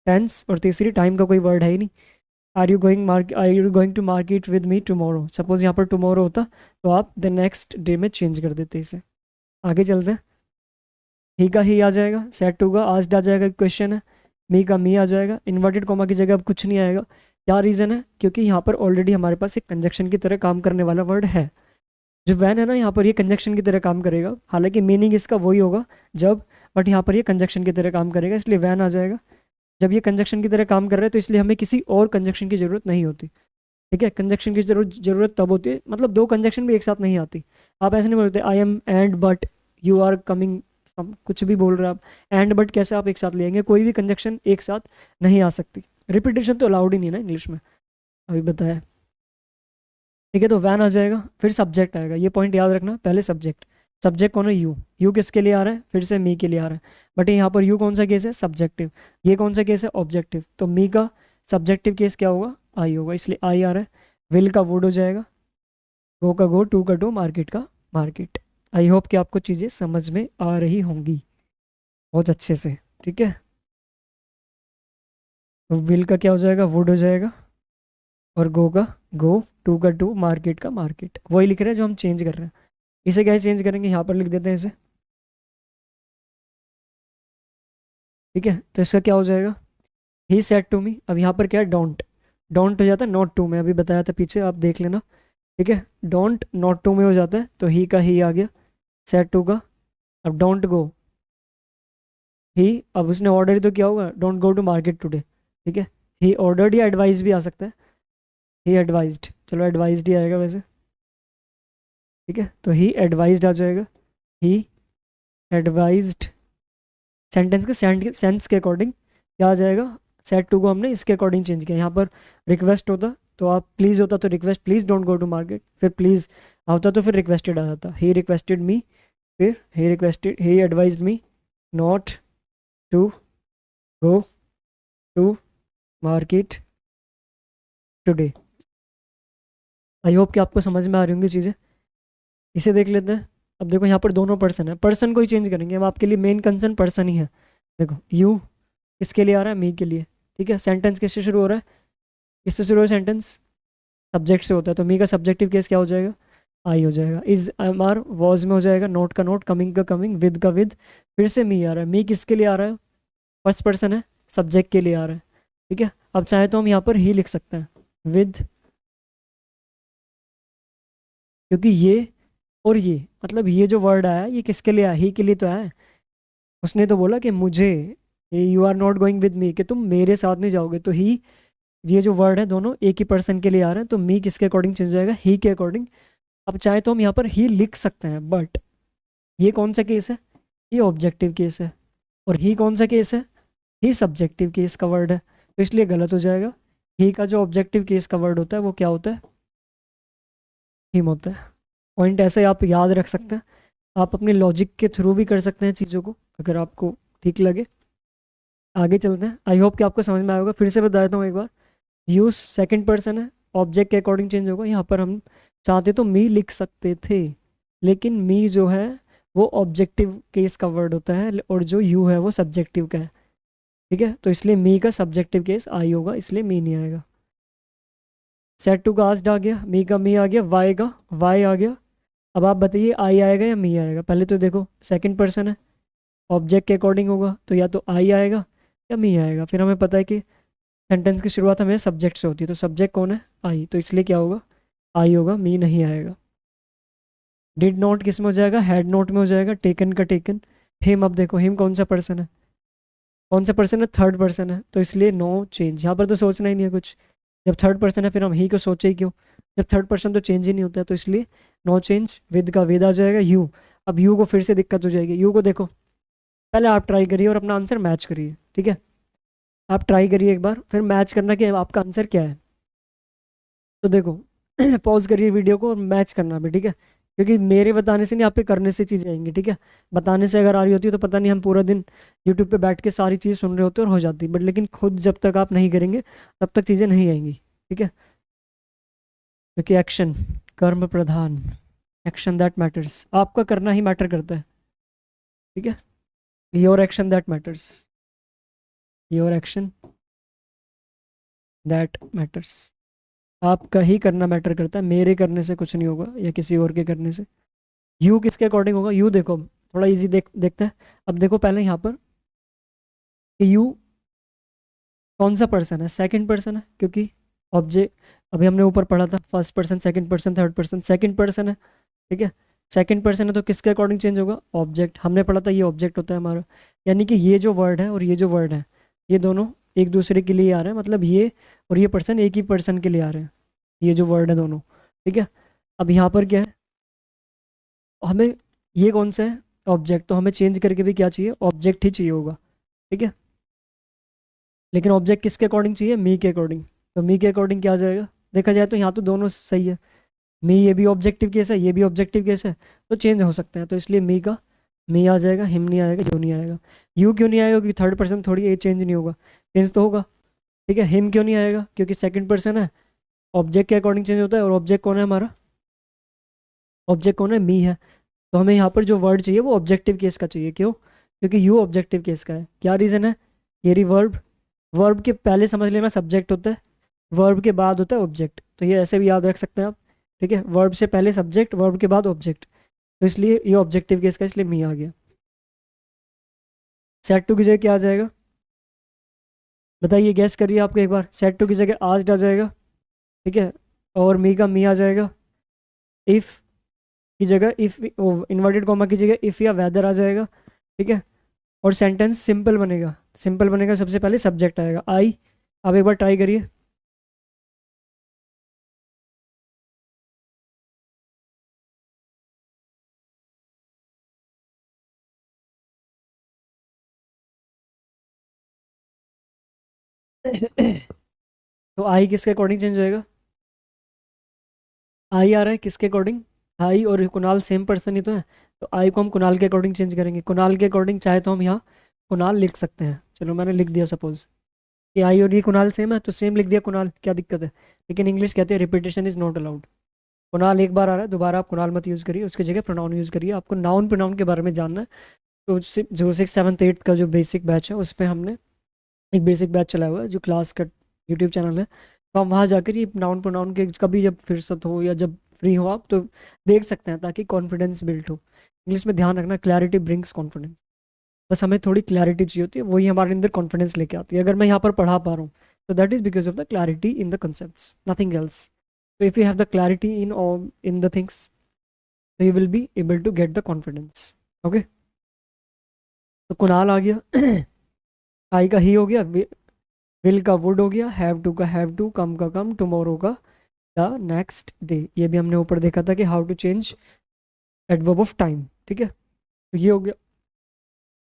टेंस, और तीसरी टाइम का कोई वर्ड है ही नहीं। Are you going to market with me tomorrow, suppose यहाँ पर टुमारो होता तो आप द नेक्स्ट डे में चेंज कर देते इसे। आगे चलते हैं। ही का ही आ जाएगा, सेट टू का आस्क्ड आ जाएगा, क्वेश्चन है। मी का मी आ जाएगा, इन्वर्टेड कॉमा की जगह अब कुछ नहीं आएगा। क्या रीज़न है, क्योंकि यहाँ पर ऑलरेडी हमारे पास एक कंजक्शन की तरह काम करने वाला वर्ड है। जो वैन है ना, यहाँ पर ये कंजक्शन की तरह काम करेगा, हालांकि मीनिंग इसका वही होगा जब, बट यहाँ पर ये कंजक्शन की तरह काम करेगा, इसलिए वैन आ जाएगा। जब ये कंजक्शन की तरह काम कर रहा है तो इसलिए हमें किसी और कंजक्शन की जरूरत नहीं होती। ठीक है, कंजक्शन की जरूरत तब होती है, मतलब दो कंजक्शन भी एक साथ नहीं आती। आप ऐसे नहीं बोलते I am and but you are coming, कुछ भी बोल रहे हैं आप, एंड बट कैसे आप एक साथ लेंगे, कोई भी कंजक्शन एक साथ नहीं आ सकती। रिपीटेशन तो अलाउड ही नहीं है ना इंग्लिश में, अभी बताया। ठीक है, तो वैन आ जाएगा, फिर सब्जेक्ट आएगा, ये पॉइंट याद रखना, पहले सब्जेक्ट। सब्जेक्ट कौन है, यू। यू किसके लिए आ रहा है, फिर से मी के लिए आ रहा है, बट यहाँ पर यू कौन सा केस है, सब्जेक्टिव। ये कौन सा केस है, ऑब्जेक्टिव। तो मी का सब्जेक्टिव केस क्या होगा, आई होगा, इसलिए आई आ रहा है। विल का वुड हो जाएगा, गो का गो, टू का टू, मार्केट का मार्केट। आई होप कि आपको चीज़ें समझ में आ रही होंगी बहुत अच्छे से। ठीक है, तो विल का क्या हो जाएगा, वुड हो जाएगा, और गो का गो, टू का टू, मार्केट का मार्केट। वही लिख रहे हैं जो हम चेंज कर रहे हैं। इसे कैसे चेंज करेंगे, यहाँ पर लिख देते हैं इसे। ठीक है, तो इसका क्या हो जाएगा, ही सेड टू मी। अब यहाँ पर क्या है, डोंट, डोंट हो जाता है नॉट टू में, अभी बताया था पीछे, आप देख लेना। ठीक है, डोंट नॉट टू में हो जाता है तो ही का ही आ गया, सेट टू का। अब डोंट गो, ही, अब उसने ऑर्डर ही तो किया होगा, don't go to market today. ठीक है, ही ऑर्डर्ड या एडवाइस भी आ सकता है, ही एडवाइज्ड, चलो एडवाइज्ड ही आएगा वैसे। ठीक है, तो ही एडवाइज्ड आ जाएगा, ही एडवाइज्ड। सेंटेंस के सेंस के अकॉर्डिंग क्या आ जाएगा, सेट टू को हमने इसके अकॉर्डिंग चेंज किया। यहाँ पर रिक्वेस्ट होता तो आप प्लीज़ होता तो request please don't go to market, फिर प्लीज़ होता तो फिर रिक्वेस्टेड आ जाता, ही रिक्वेस्टेड मी, फिर he advised me not to go to market today. I hope कि आपको समझ में आ रही होंगी चीज़ें। इसे देख लेते हैं। अब देखो यहाँ पर दोनों पर्सन है, पर्सन को ही चेंज करेंगे अब, आपके लिए मेन कंसर्न पर्सन ही है। देखो यू किसके लिए आ रहा है, मी के लिए। ठीक है, सेंटेंस किससे शुरू हो रहा है, किससे शुरू हो रहा है सेंटेंस, सब्जेक्ट से होता है, तो मी का सब्जेक्टिव केस क्या हो जाएगा, आई हो जाएगा। इज एम आर वॉज में हो जाएगा, नोट का नोट, कमिंग का कमिंग, विद का विद। फिर से मी आ रहा है, मी किसके लिए आ रहा है, फर्स्ट पर्सन है, सब्जेक्ट के लिए आ रहा है। ठीक है, अब चाहे तो हम यहाँ पर ही लिख सकते हैं, विद, क्योंकि ये और ये मतलब ये जो वर्ड आया ये किसके लिए आया, ही के लिए तो आया है। उसने तो बोला कि मुझे, you are not going with me, कि तुम मेरे साथ नहीं जाओगे, तो ही, ये जो वर्ड है दोनों एक ही पर्सन के लिए आ रहे हैं, तो मी किसके अकॉर्डिंग चेंज हो जाएगा, ही के अकॉर्डिंग। अब चाहे तो हम यहाँ पर ही लिख सकते हैं, बट ये कौन सा केस है, ये ऑब्जेक्टिव केस है, और ही कौन सा केस है, ही सब्जेक्टिव केस का वर्ड है, तो इसलिए गलत हो जाएगा। ही का जो ऑब्जेक्टिव केस का वर्ड होता है वो क्या होता है, हिम होता है। पॉइंट ऐसे आप याद रख सकते हैं, आप अपने लॉजिक के थ्रू भी कर सकते हैं चीज़ों को, अगर आपको ठीक लगे। आगे चलते हैं, आई होप कि आपको समझ में आया होगा। फिर से बता देता हूँ एक बार, यूज सेकंड पर्सन है, ऑब्जेक्ट के अकॉर्डिंग चेंज होगा। यहाँ पर हम चाहते तो मी लिख सकते थे, लेकिन मी जो है वो ऑब्जेक्टिव केस का वर्ड होता है, और जो यू है वो सब्जेक्टिव का है। ठीक है, तो इसलिए मी का सब्जेक्टिव केस आई होगा, इसलिए मी नहीं आएगा। सेट टू का आस्क्ड आ गया, मी का मी आ गया, वाई का वाई आ गया। अब आप बताइए आई आएगा या मी आएगा। पहले तो देखो सेकंड पर्सन है, ऑब्जेक्ट के अकॉर्डिंग होगा, तो या तो आई आएगा या मी आएगा। फिर हमें पता है कि सेंटेंस की शुरुआत हमें सब्जेक्ट से होती है, तो सब्जेक्ट कौन है, आई, तो इसलिए क्या होगा, आई होगा, मी नहीं आएगा। डिड नॉट किस में हो जाएगा, हैड नॉट में हो जाएगा, टेकन का टेकन। हिम, अब देखो हिम कौन सा पर्सन है, कौन सा पर्सन है, थर्ड पर्सन है, तो इसलिए नो चेंज। यहाँ पर तो सोचना ही नहीं है कुछ, जब थर्ड पर्सन है फिर हम ही को सोचे ही क्यों, जब थर्ड पर्सन तो चेंज ही नहीं होता है, तो इसलिए नो चेंज। विद का विद आ जाएगा, यू। अब यू को फिर से दिक्कत हो जाएगी, यू को देखो, पहले आप ट्राई करिए और अपना आंसर मैच करिए। ठीक है, आप ट्राई करिए एक बार, फिर मैच करना कि आपका आंसर क्या है। तो देखो पॉज करिए वीडियो को और मैच करना भी, ठीक है, क्योंकि मेरे बताने से नहीं, आप पे करने से चीज़ें आएंगी। ठीक है, बताने से अगर आ रही होती है तो पता नहीं हम पूरा दिन यूट्यूब पे बैठ के सारी चीज़ सुन रहे होते और हो जाती, बट लेकिन खुद जब तक आप नहीं करेंगे तब तक चीज़ें नहीं आएंगी। ठीक है, क्योंकि एक्शन, कर्म प्रधान, एक्शन दैट मैटर्स, आपका करना ही मैटर करता है। ठीक है, your action that matters, your action that matters, आपका ही करना मैटर करता है, मेरे करने से कुछ नहीं होगा या किसी और के करने से। यू किसके अकॉर्डिंग होगा, यू देखो थोड़ा इजी देखते हैं। अब देखो पहले यहाँ पर यू कौन सा पर्सन है, सेकंड पर्सन है, क्योंकि ऑब्जेक्ट अभी हमने ऊपर पढ़ा था, first person, second person, third person, second person है। ठीक है, सेकंड पर्सन है तो किसके अकॉर्डिंग चेंज होगा, ऑब्जेक्ट, हमने पढ़ा था ये ऑब्जेक्ट होता है हमारा, यानी कि ये जो वर्ड है और ये जो वर्ड है ये दोनों एक दूसरे के लिए आ रहे हैं, मतलब ये और ये पर्सन एक ही पर्सन के लिए आ रहे हैं, ये जो वर्ड है दोनों। ठीक है, अब यहाँ पर क्या है, हमें ये कौन सा है, ऑब्जेक्ट, तो हमें चेंज करके भी क्या चाहिए, ऑब्जेक्ट ही चाहिए होगा। ठीक है, लेकिन ऑब्जेक्ट किसके अकॉर्डिंग चाहिए, मी के अकॉर्डिंग, तो मी के अकॉर्डिंग क्या आ जाएगा, देखा जाए तो यहाँ तो दोनों सही है, मी ये भी ऑब्जेक्टिव केस है, ये भी ऑब्जेक्टिव केस है, तो चेंज हो सकते हैं, तो इसलिए मी का मी आ जाएगा, हिम नहीं आएगा, यू नहीं आएगा। यू क्यों नहीं आएगा, क्योंकि थर्ड पर्सन थोड़ी, ये चेंज नहीं होगा, चेंज तो होगा। ठीक है, हिम क्यों नहीं आएगा, क्योंकि सेकंड पर्सन है, ऑब्जेक्ट के अकॉर्डिंग चेंज होता है, और ऑब्जेक्ट कौन है हमारा, ऑब्जेक्ट कौन है, मी है, तो हमें यहाँ पर जो वर्ड चाहिए वो ऑब्जेक्टिव केस का चाहिए। क्यों, क्योंकि यू ऑब्जेक्टिव केस का है। क्या रीज़न है, ये रही वर्ब, वर्ब के पहले समझ लेना सब्जेक्ट होता है, वर्ब के बाद होता है ऑब्जेक्ट, तो ये ऐसे भी याद रख सकते हैं आप। ठीक है, वर्ब से पहले सब्जेक्ट, वर्ब के बाद ऑब्जेक्ट, तो इसलिए ये ऑब्जेक्टिव केस का, इसलिए मी आ गया। सेट टू की जगह क्या आ जाएगा, बताइए, गैस करिए आपको एक बार, सेट टू की जगह आस्क्ड आ जाएगा। ठीक है, और मी का मी आ जाएगा, इफ़ की जगह इफ़, इन्वर्टेड कॉमा की जगह इफ़ या वेदर आ जाएगा, ठीक है। और सेंटेंस सिंपल बनेगा। सिंपल बनेगा, सबसे पहले सब्जेक्ट आएगा आई। अब एक बार ट्राई करिए। तो आई किसके अकॉर्डिंग चेंज होएगा? आई आ रहा है किसके अकॉर्डिंग? आई और कुणाल सेम पर्सन ही तो है, तो आई को हम कुणाल के अकॉर्डिंग चेंज करेंगे। कुणाल के अकॉर्डिंग चाहे तो हम यहाँ कुणाल लिख सकते हैं। चलो मैंने लिख दिया, सपोज कि आई और ये कुणाल सेम है तो सेम लिख दिया कुणाल, क्या दिक्कत है? लेकिन इंग्लिश कहते हैं repetition is not allowed. Kunal एक बार आ रहा है, दोबारा आप कुणाल मत यूज़ करिए, उसकी जगह प्रोनाउन यूज़ करिए। आपको नाउन प्रोनाउन के बारे में जानना है तो जो 6, 7, 8 का जो बेसिक बैच है उस पर हमने एक बेसिक बैच चलाया हुआ है, जो क्लास का यूट्यूब चैनल है। तो हम वहाँ जाकर ये नाउन प्रोनाउन के कभी जब फुर्सत हो या जब फ्री हो आप तो देख सकते हैं, ताकि कॉन्फिडेंस बिल्ड हो। इंग्लिश में ध्यान रखना, क्लैरिटी ब्रिंग्स कॉन्फिडेंस। बस हमें थोड़ी क्लैरिटी चाहिए होती है, वही हमारे अंदर कॉन्फिडेंस लेके आती है। अगर मैं यहाँ पर पढ़ा पा रहा हूँ तो that is because of the clarity in the concepts, nothing else. तो if you have the clarity in the things, तो you will be able to get the confidence. Okay, तो कुणाल आ गया। आई का ही हो गया, विल का वुड हो गया, हैव टू का हैव टू, कम का कम, टुमारो का द नेक्स्ट डे। ये भी हमने ऊपर देखा था कि how to change adverb of time, ठीक है। तो ये हो गया।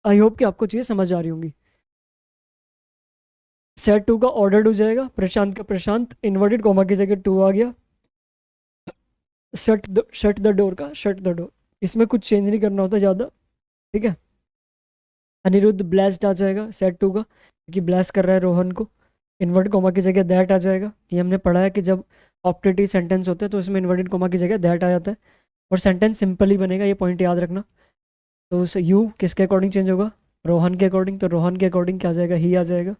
आई होप कि आपको चीज़ें समझ आ रही होंगी। सेट टू का ऑर्डर्ड हो जाएगा, प्रशांत का प्रशांत, इन्वर्टेड कॉमा की जगह टू आ गया। शट द डोर का शट द डोर, इसमें कुछ चेंज नहीं करना होता ज़्यादा, ठीक है। अनिरुद्ध ब्लेस्ड आ जाएगा सेट टू का, क्योंकि ब्लेस कर रहा है रोहन को। इन्वर्टेड कॉमा की जगह दैट आ जाएगा। ये हमने पढ़ा है कि जब ऑप्टेटिव सेंटेंस होते हैं तो उसमें इन्वर्टेड कॉमा की जगह दैट आ जाता है, और सेंटेंस सिंपल ही बनेगा, ये पॉइंट याद रखना। तो उस यू किसके अकॉर्डिंग चेंज होगा? रोहन के अकॉर्डिंग। तो रोहन के अकॉर्डिंग क्या आ जाएगा? ही आ जाएगा।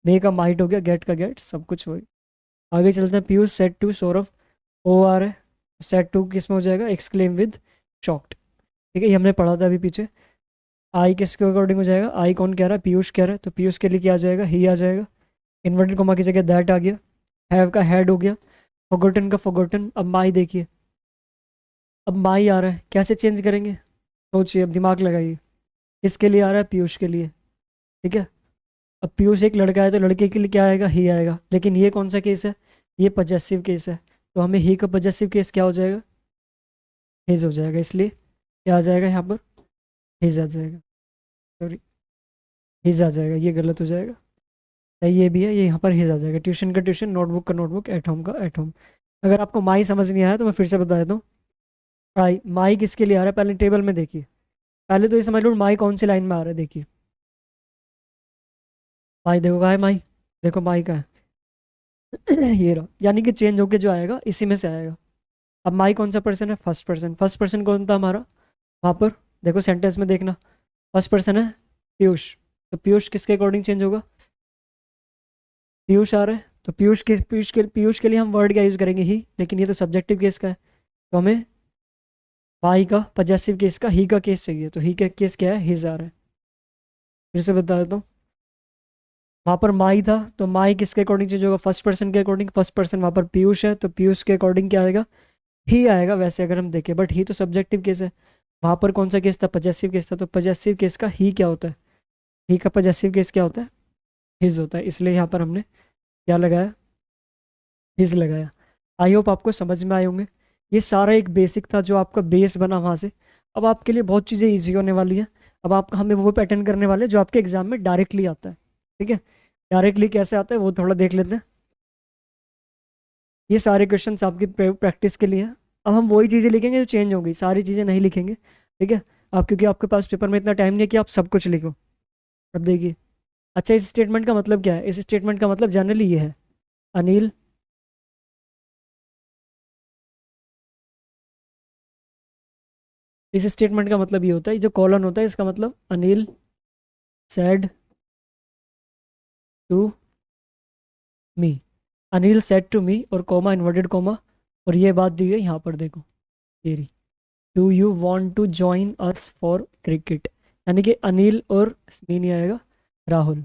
मे का माइट हो गया, गेट का गेट, सब कुछ हो गया। आगे चलते हैं। पीयूष सेट टू सौरभ, ओ आ रहा है। सेट टू किस में हो जाएगा? एक्सक्लेम विद शॉक्ड, ठीक है, ये हमने पढ़ा था अभी पीछे। आई किसके अकॉर्डिंग हो जाएगा? आई कौन कह रहा है? पीयूष कह रहा है, तो पीयूष के लिए क्या आ जाएगा? ही आ जाएगा। इन्वर्टेड कोमा की जगह दैट आ गया। हैव का हैड हो गया। फॉरगॉटन का फॉरगॉटन। अब माई देखिए, अब माई आ रहा है, कैसे चेंज करेंगे? सोचिए, अब दिमाग लगाइए। किसके लिए आ रहा है? पीयूष के लिए, ठीक है। अब पीयूष एक लड़का है तो लड़के के लिए क्या आएगा? ही आएगा। लेकिन ये कौन सा केस है? ये पजेसिव केस है, तो हमें ही का पजेसिव केस क्या हो जाएगा? हिज हो जाएगा। इसलिए क्या आ जाएगा यहाँ पर? हिज आ जाएगा। सॉरी, हिज आ जाएगा, ये गलत हो जाएगा। सही ये भी है, ये यहाँ पर हिज आ जाएगा। ट्यूशन का ट्यूशन, नोटबुक का नोटबुक, एट होम का एट होम। अगर आपको माई समझ नहीं आया तो मैं फिर से बता देता हूँ। माई माई किसके लिए आ रहा है? पहले टेबल में देखिए। पहले तो ये समझ लो माई कौन सी लाइन में आ रहा है, देखिए। माई देखो कहाँ है माई, देखो माई का है। ये रहा, यानी कि चेंज होके जो आएगा इसी में से आएगा। अब माई कौन सा पर्सन है? First person. फर्स्ट पर्सन कौन था हमारा? वहाँ पर देखो सेंटेंस में देखना, फर्स्ट पर्सन है पीयूष। तो पीयूष किसके अकॉर्डिंग चेंज होगा? पीयूष आ रहा है तो पीयूष के लिए हम वर्ड क्या यूज़ करेंगे? ही। लेकिन ये तो सब्जेक्टिव केस का है, तो हमें माई का पजेसिव केस का ही का केस चाहिए। तो ही का केस क्या है? हिज आ रहा है। फिर से बता देता हूँ। वहाँ पर माई था तो माई किसके अकॉर्डिंग चेंज होगा? फर्स्ट पर्सन के अकॉर्डिंग। फर्स्ट पर्सन वहाँ पर पीयूष है तो पीयूष के अकॉर्डिंग क्या आएगा? ही आएगा वैसे अगर हम देखें, बट ही तो सब्जेक्टिव केस है। वहाँ पर कौन सा केस था? पजेसिव केस था। तो पजेसिव केस का ही क्या होता है? ही का पजेसिव केस क्या होता है? हिज होता है। इसलिए यहाँ पर हमने क्या लगाया? हिज लगाया। आई होप आपको समझ में आए होंगे। ये सारा एक बेसिक था जो आपका बेस बना वहाँ से। अब आपके लिए बहुत चीज़ें ईजी होने वाली हैं। अब आप हमें वो पैटर्न करने वाले हैं जो आपके एग्जाम में डायरेक्टली आता है, ठीक है। डायरेक्टली कैसे आता है वो थोड़ा देख लेते हैं। ये सारे क्वेश्चंस आपकी प्रैक्टिस के लिए हैं। अब हम वही चीज़ें लिखेंगे जो चेंज होंगी, सारी चीज़ें नहीं लिखेंगे, ठीक है। अब क्योंकि आपके पास पेपर में इतना टाइम नहीं है कि आप सब कुछ लिखो। अब देखिए, अच्छा इस स्टेटमेंट का मतलब क्या है? इस स्टेटमेंट का मतलब जनरली ये है, अनिल इस स्टेटमेंट का मतलब ये होता है, जो कॉलन होता है इसका मतलब Anil said to me. Anil said to me और कॉमा, इन्वर्टेड कॉमा, और ये बात दी है यहाँ पर देखो तेरी, do you want to join us for cricket. यानी कि अनिल और मी नहीं आएगा, राहुल,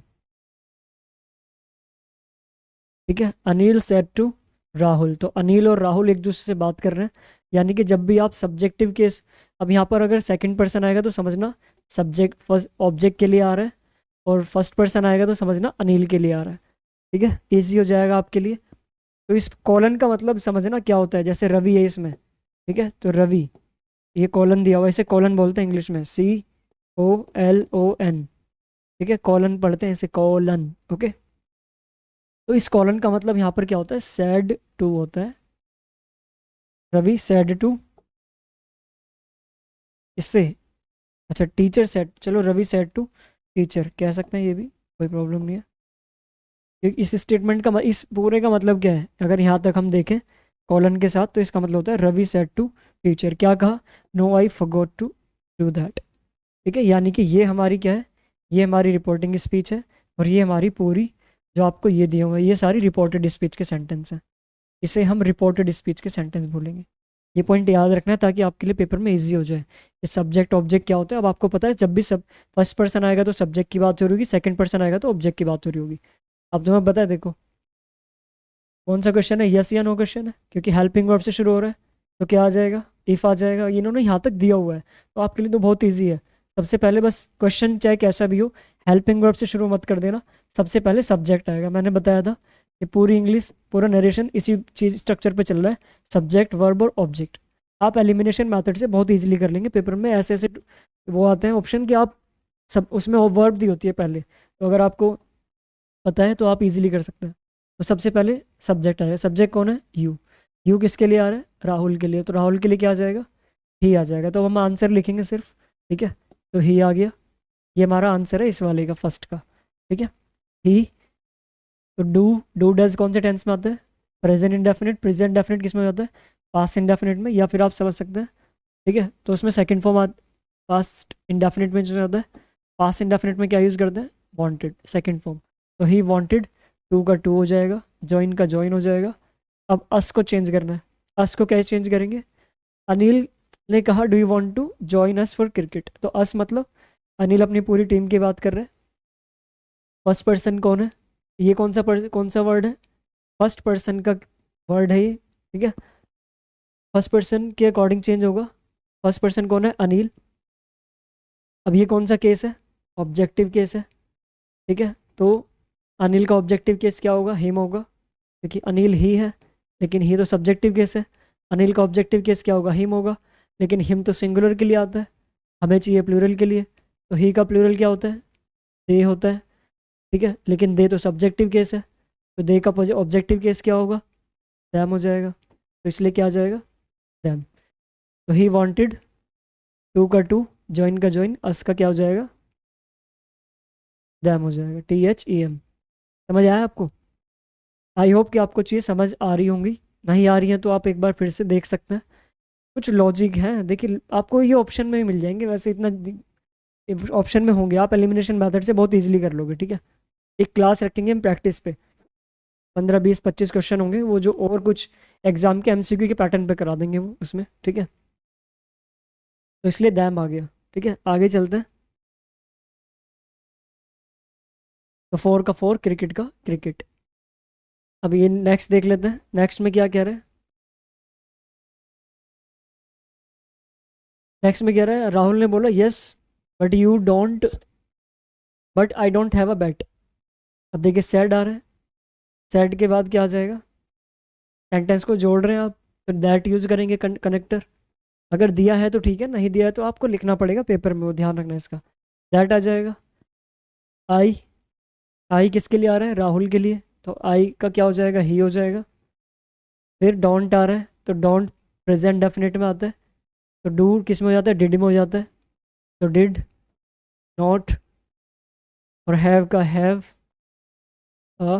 ठीक है। अनिल सेड टू राहुल, तो अनिल और राहुल एक दूसरे से बात कर रहे हैं, यानी कि जब भी आप सब्जेक्टिव केस, अब यहाँ पर अगर सेकंड पर्सन आएगा तो समझना सब्जेक्ट फर्स्ट ऑब्जेक्ट के लिए आ रहा है, और फर्स्ट पर्सन आएगा तो समझना अनिल के लिए आ रहा है। ठीक है, ईजी हो जाएगा आपके लिए। तो इस कॉलन का मतलब समझना क्या होता है, जैसे रवि है इसमें, ठीक है, तो रवि, ये कॉलन दिया हुआ है, इसे कॉलन बोलते हैं इंग्लिश में, COLON। ठीक है, कॉलन पढ़ते हैं इसे, कॉलन। ओके, तो इस कॉलन का मतलब यहाँ पर क्या होता है, सैड टू होता है। रवि सैड टू, इससे अच्छा टीचर सेड, चलो रवि सेड टू टीचर कह सकते हैं, ये भी कोई प्रॉब्लम नहीं है। क्योंकि इस स्टेटमेंट का इस पूरे का मतलब क्या है, अगर यहाँ तक हम देखें कॉलन के साथ, तो इसका मतलब होता है रवि सेड टू टीचर, क्या कहा, no I forgot to do that. ठीक है, यानी कि ये हमारी क्या है, ये हमारी रिपोर्टिंग स्पीच है, और ये हमारी पूरी जो आपको ये दिए हुए हैं ये सारी रिपोर्टेड स्पीच के सेंटेंस हैं। इसे हम रिपोर्टेड स्पीच के सेंटेंस बोलेंगे। ये पॉइंट याद रखना है ताकि आपके लिए पेपर में इजी हो जाए। ये सब्जेक्ट ऑब्जेक्ट क्या होता है, अब आपको पता है, जब भी सब फर्स्ट पर्सन आएगा तो सब्जेक्ट की बात हो रही होगी, सेकंड पर्सन आएगा तो ऑब्जेक्ट की बात हो रही होगी। अब तुम्हें पता है, देखो कौन सा क्वेश्चन है, यस या नो क्वेश्चन है, क्योंकि हेल्पिंग वर्ब से शुरू हो रहा है, तो क्या आ जाएगा, इफ़ आ जाएगा। इन्होंने यहाँ तक दिया हुआ है तो आपके लिए तो बहुत ईजी है। सबसे पहले बस क्वेश्चन चाहे कैसा भी हो, हेल्पिंग वर्ब से शुरू मत कर देना, सबसे पहले सब्जेक्ट आएगा। मैंने बताया था कि पूरी इंग्लिश, पूरा नरेशन इसी चीज़ स्ट्रक्चर पे चल रहा है, सब्जेक्ट वर्ब और ऑब्जेक्ट। आप एलिमिनेशन मेथड से बहुत ईजिली कर लेंगे, पेपर में ऐसे ऐसे वो आते हैं ऑप्शन कि आप सब उसमें वर्ब दी होती है पहले, तो अगर आपको पता है तो आप इजीली कर सकते हैं। तो सबसे पहले सब्जेक्ट आएगा, सब्जेक्ट कौन है, यू। यू किसके लिए आ रहा है, राहुल के लिए, तो राहुल के लिए क्या आ जाएगा, ही आ जाएगा। तो हम आंसर लिखेंगे सिर्फ, ठीक है, तो ही आ गया, ये हमारा आंसर है इस वाले का, फर्स्ट का। ठीक है, ही। तो डू डज कौन से टेंस में आता है, प्रेजेंट इंडेफिनिट। प्रेजेंट डेफिनिट किस में आता है, पास्ट इंडेफिनिट में, या फिर आप समझ सकते हैं, ठीक है, तो उसमें सेकंड फॉर्म पास्ट इंडेफिनिट में जो आता है, पास्ट इंडेफिनिट में क्या यूज़ करते हैं, वांटेड, सेकंड फॉर्म। तो ही वांटेड, टू का टू हो जाएगा, जॉइन का जॉइन हो जाएगा। अब अस को चेंज करना है, अस को कैसे चेंज करेंगे, अनिल ने कहा do you want to join us for cricket, तो अस मतलब अनिल अपनी पूरी टीम की बात कर रहे हैं। फर्स्ट पर्सन कौन है, ये कौन सा वर्ड है, फर्स्ट पर्सन का वर्ड है ये, ठीक है, फर्स्ट पर्सन के अकॉर्डिंग चेंज होगा। फर्स्ट पर्सन कौन है, अनिल। अब ये कौन सा केस है, ऑब्जेक्टिव केस है, ठीक है, तो अनिल का ऑब्जेक्टिव केस क्या होगा, हिम होगा, क्योंकि अनिल ही है, लेकिन ही तो सब्जेक्टिव केस है। अनिल का ऑब्जेक्टिव केस क्या होगा, हिम होगा, लेकिन हिम तो सिंगुलर के लिए आता है, हमें चाहिए प्लूरल के लिए, तो ही का प्लूरल क्या होता है, दे होता है, ठीक है, लेकिन दे तो सब्जेक्टिव केस है, तो दे का ऑब्जेक्टिव केस क्या होगा, दैम हो जाएगा, तो इसलिए क्या आ जाएगा, दैम। तो ही वांटेड, टू का टू, जॉइन का जॉइन, अस का क्या हो जाएगा, दैम हो जाएगा, THEM। समझ आया आपको, आई होप कि आपको चीज़ समझ आ रही होंगी, नहीं आ रही है तो आप एक बार फिर से देख सकते हैं। कुछ लॉजिक है, देखिए आपको ये ऑप्शन में ही मिल जाएंगे, वैसे इतना ऑप्शन में होंगे, आप एलिमिनेशन मेथड से बहुत इजीली कर लोगे। ठीक है, एक क्लास रखेंगे हम प्रैक्टिस पे, 15 20 25 क्वेश्चन होंगे, वो जो और कुछ एग्जाम के MCQ के पैटर्न पे करा देंगे वो उसमें। ठीक है, तो इसलिए दैम आ गया। ठीक है, आगे चलते हैं। तो 4 का 4, क्रिकेट का क्रिकेट। अब ये नेक्स्ट देख लेते हैं, नेक्स्ट में क्या कह रहे हैं। नेक्स्ट में कह रहा है, राहुल ने बोला yes but you don't, but I don't have a bat. अब देखिए सैड आ रहा है, सैड के बाद क्या आ जाएगा, सेंटेंस को जोड़ रहे हैं आप, तो दैट यूज करेंगे कनेक्टर। अगर दिया है तो ठीक है, नहीं दिया है तो आपको लिखना पड़ेगा पेपर में, वो ध्यान रखना है इसका। दैट आ जाएगा। आई, आई किसके लिए आ रहा है, राहुल के लिए, तो आई का क्या हो जाएगा, ही हो जाएगा। फिर डोंट आ रहा है, तो डोंट प्रेजेंट डेफिनेट में आता है, तो डू किस में हो जाता है, डिड में हो जाता है, तो डिड। नॉट और हैव का हैव अ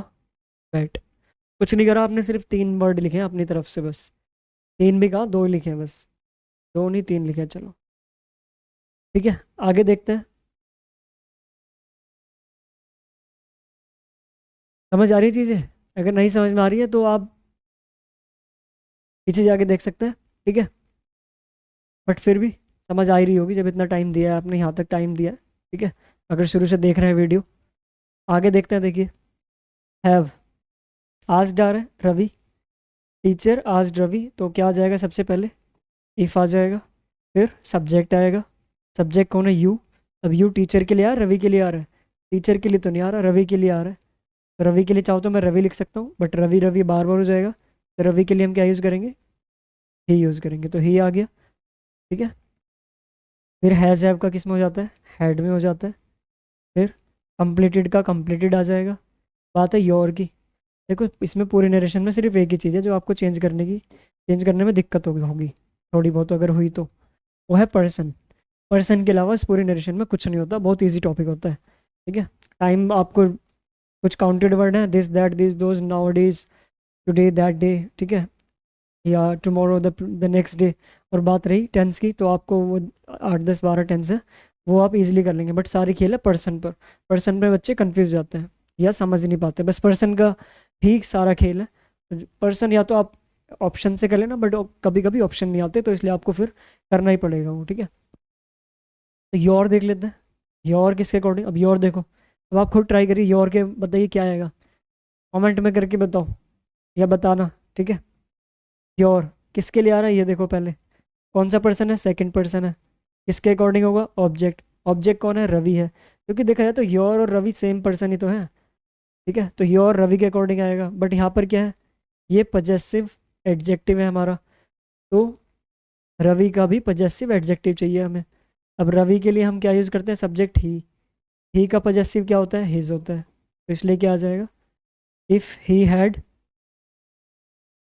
बैट। कुछ नहीं करा आपने, सिर्फ 3 वर्ड लिखे हैं अपनी तरफ से बस, 3 भी कहा, 2 ही लिखे हैं बस, 2 नहीं 3 लिखे हैं। चलो ठीक है, आगे देखते हैं। समझ आ रही है चीज़ें, अगर नहीं समझ में आ रही है तो आप पीछे जाके देख सकते हैं। ठीक है, बट फिर भी समझ आ ही रही होगी जब इतना टाइम दिया है आपने, यहाँ तक टाइम दिया है। ठीक है, अगर शुरू से देख रहे हैं वीडियो। आगे देखते हैं, देखिए हैव, आज डा रहे रवि, टीचर आज रवि, तो क्या आ जाएगा सबसे पहले, इफ़ आ जाएगा, फिर सब्जेक्ट आएगा। सब्जेक्ट कौन है? यू। अब यू टीचर के लिए आ रहा है, रवि के लिए आ रहा है? टीचर के लिए तो नहीं आ रहा, रवि के लिए आ रहा है। तो रवि के लिए चाहो तो मैं रवि लिख सकता हूँ, बट रवि रवि बार बार हो जाएगा। तो रवि के लिए हम क्या यूज़ करेंगे? ही यूज़ करेंगे, तो ही आ गया। ठीक है। फिर हैज़ हैव का किस में हो जाता है? हैड में हो जाता है। फिर कंप्लीटेड का कंप्लीटेड आ जाएगा। बात है योर की। देखो इसमें पूरे नरेशन में सिर्फ एक ही चीज़ है जो आपको चेंज करने में दिक्कत होगी थोड़ी बहुत अगर हुई तो, वो है पर्सन। पर्सन के अलावा इस पूरे नरेशन में कुछ नहीं होता, बहुत इजी टॉपिक होता है। ठीक है। टाइम आपको कुछ काउंटेड वर्ड है, this that this those now days today that day, ठीक है, या टुमारो द नेक्स्ट डे। और बात रही टेंस की, तो आपको वो 8 10 12 टेंस है, वो आप इजीली कर लेंगे। बट सारी खेल है पर्सन पर। पर्सन पे बच्चे कंफ्यूज हो जाते हैं या समझ ही नहीं पाते, बस पर्सन का ठीक सारा खेल है। पर्सन या तो आप ऑप्शन से कर लेना, बट कभी कभी ऑप्शन नहीं आते, तो इसलिए आपको फिर करना ही पड़ेगा वो। ठीक है। तो योर देख लेते हैं। योर किसके अकॉर्डिंग? अब योर देखो, अब आप खुद ट्राई करिए, योर के बताइए क्या आएगा, कमेंट में करके बताओ या बताना। ठीक है। योर किसके लिए आ रहा है ये देखो पहले। कौन सा पर्सन है? सेकंड पर्सन है। किसके अकॉर्डिंग होगा? ऑब्जेक्ट। ऑब्जेक्ट कौन है? रवि है, क्योंकि देखा जाए तो योर और रवि सेम पर्सन ही तो है। ठीक है, तो योर रवि के अकॉर्डिंग आएगा, बट यहाँ पर क्या है? ये पजेसिव एडजेक्टिव है हमारा, तो रवि का भी पजेसिव एडजेक्टिव चाहिए हमें। अब रवि के लिए हम क्या यूज़ करते हैं? सब्जेक्ट ही का पजेसिव क्या होता है? हिज होता है। तो इसलिए क्या आ जाएगा? If he had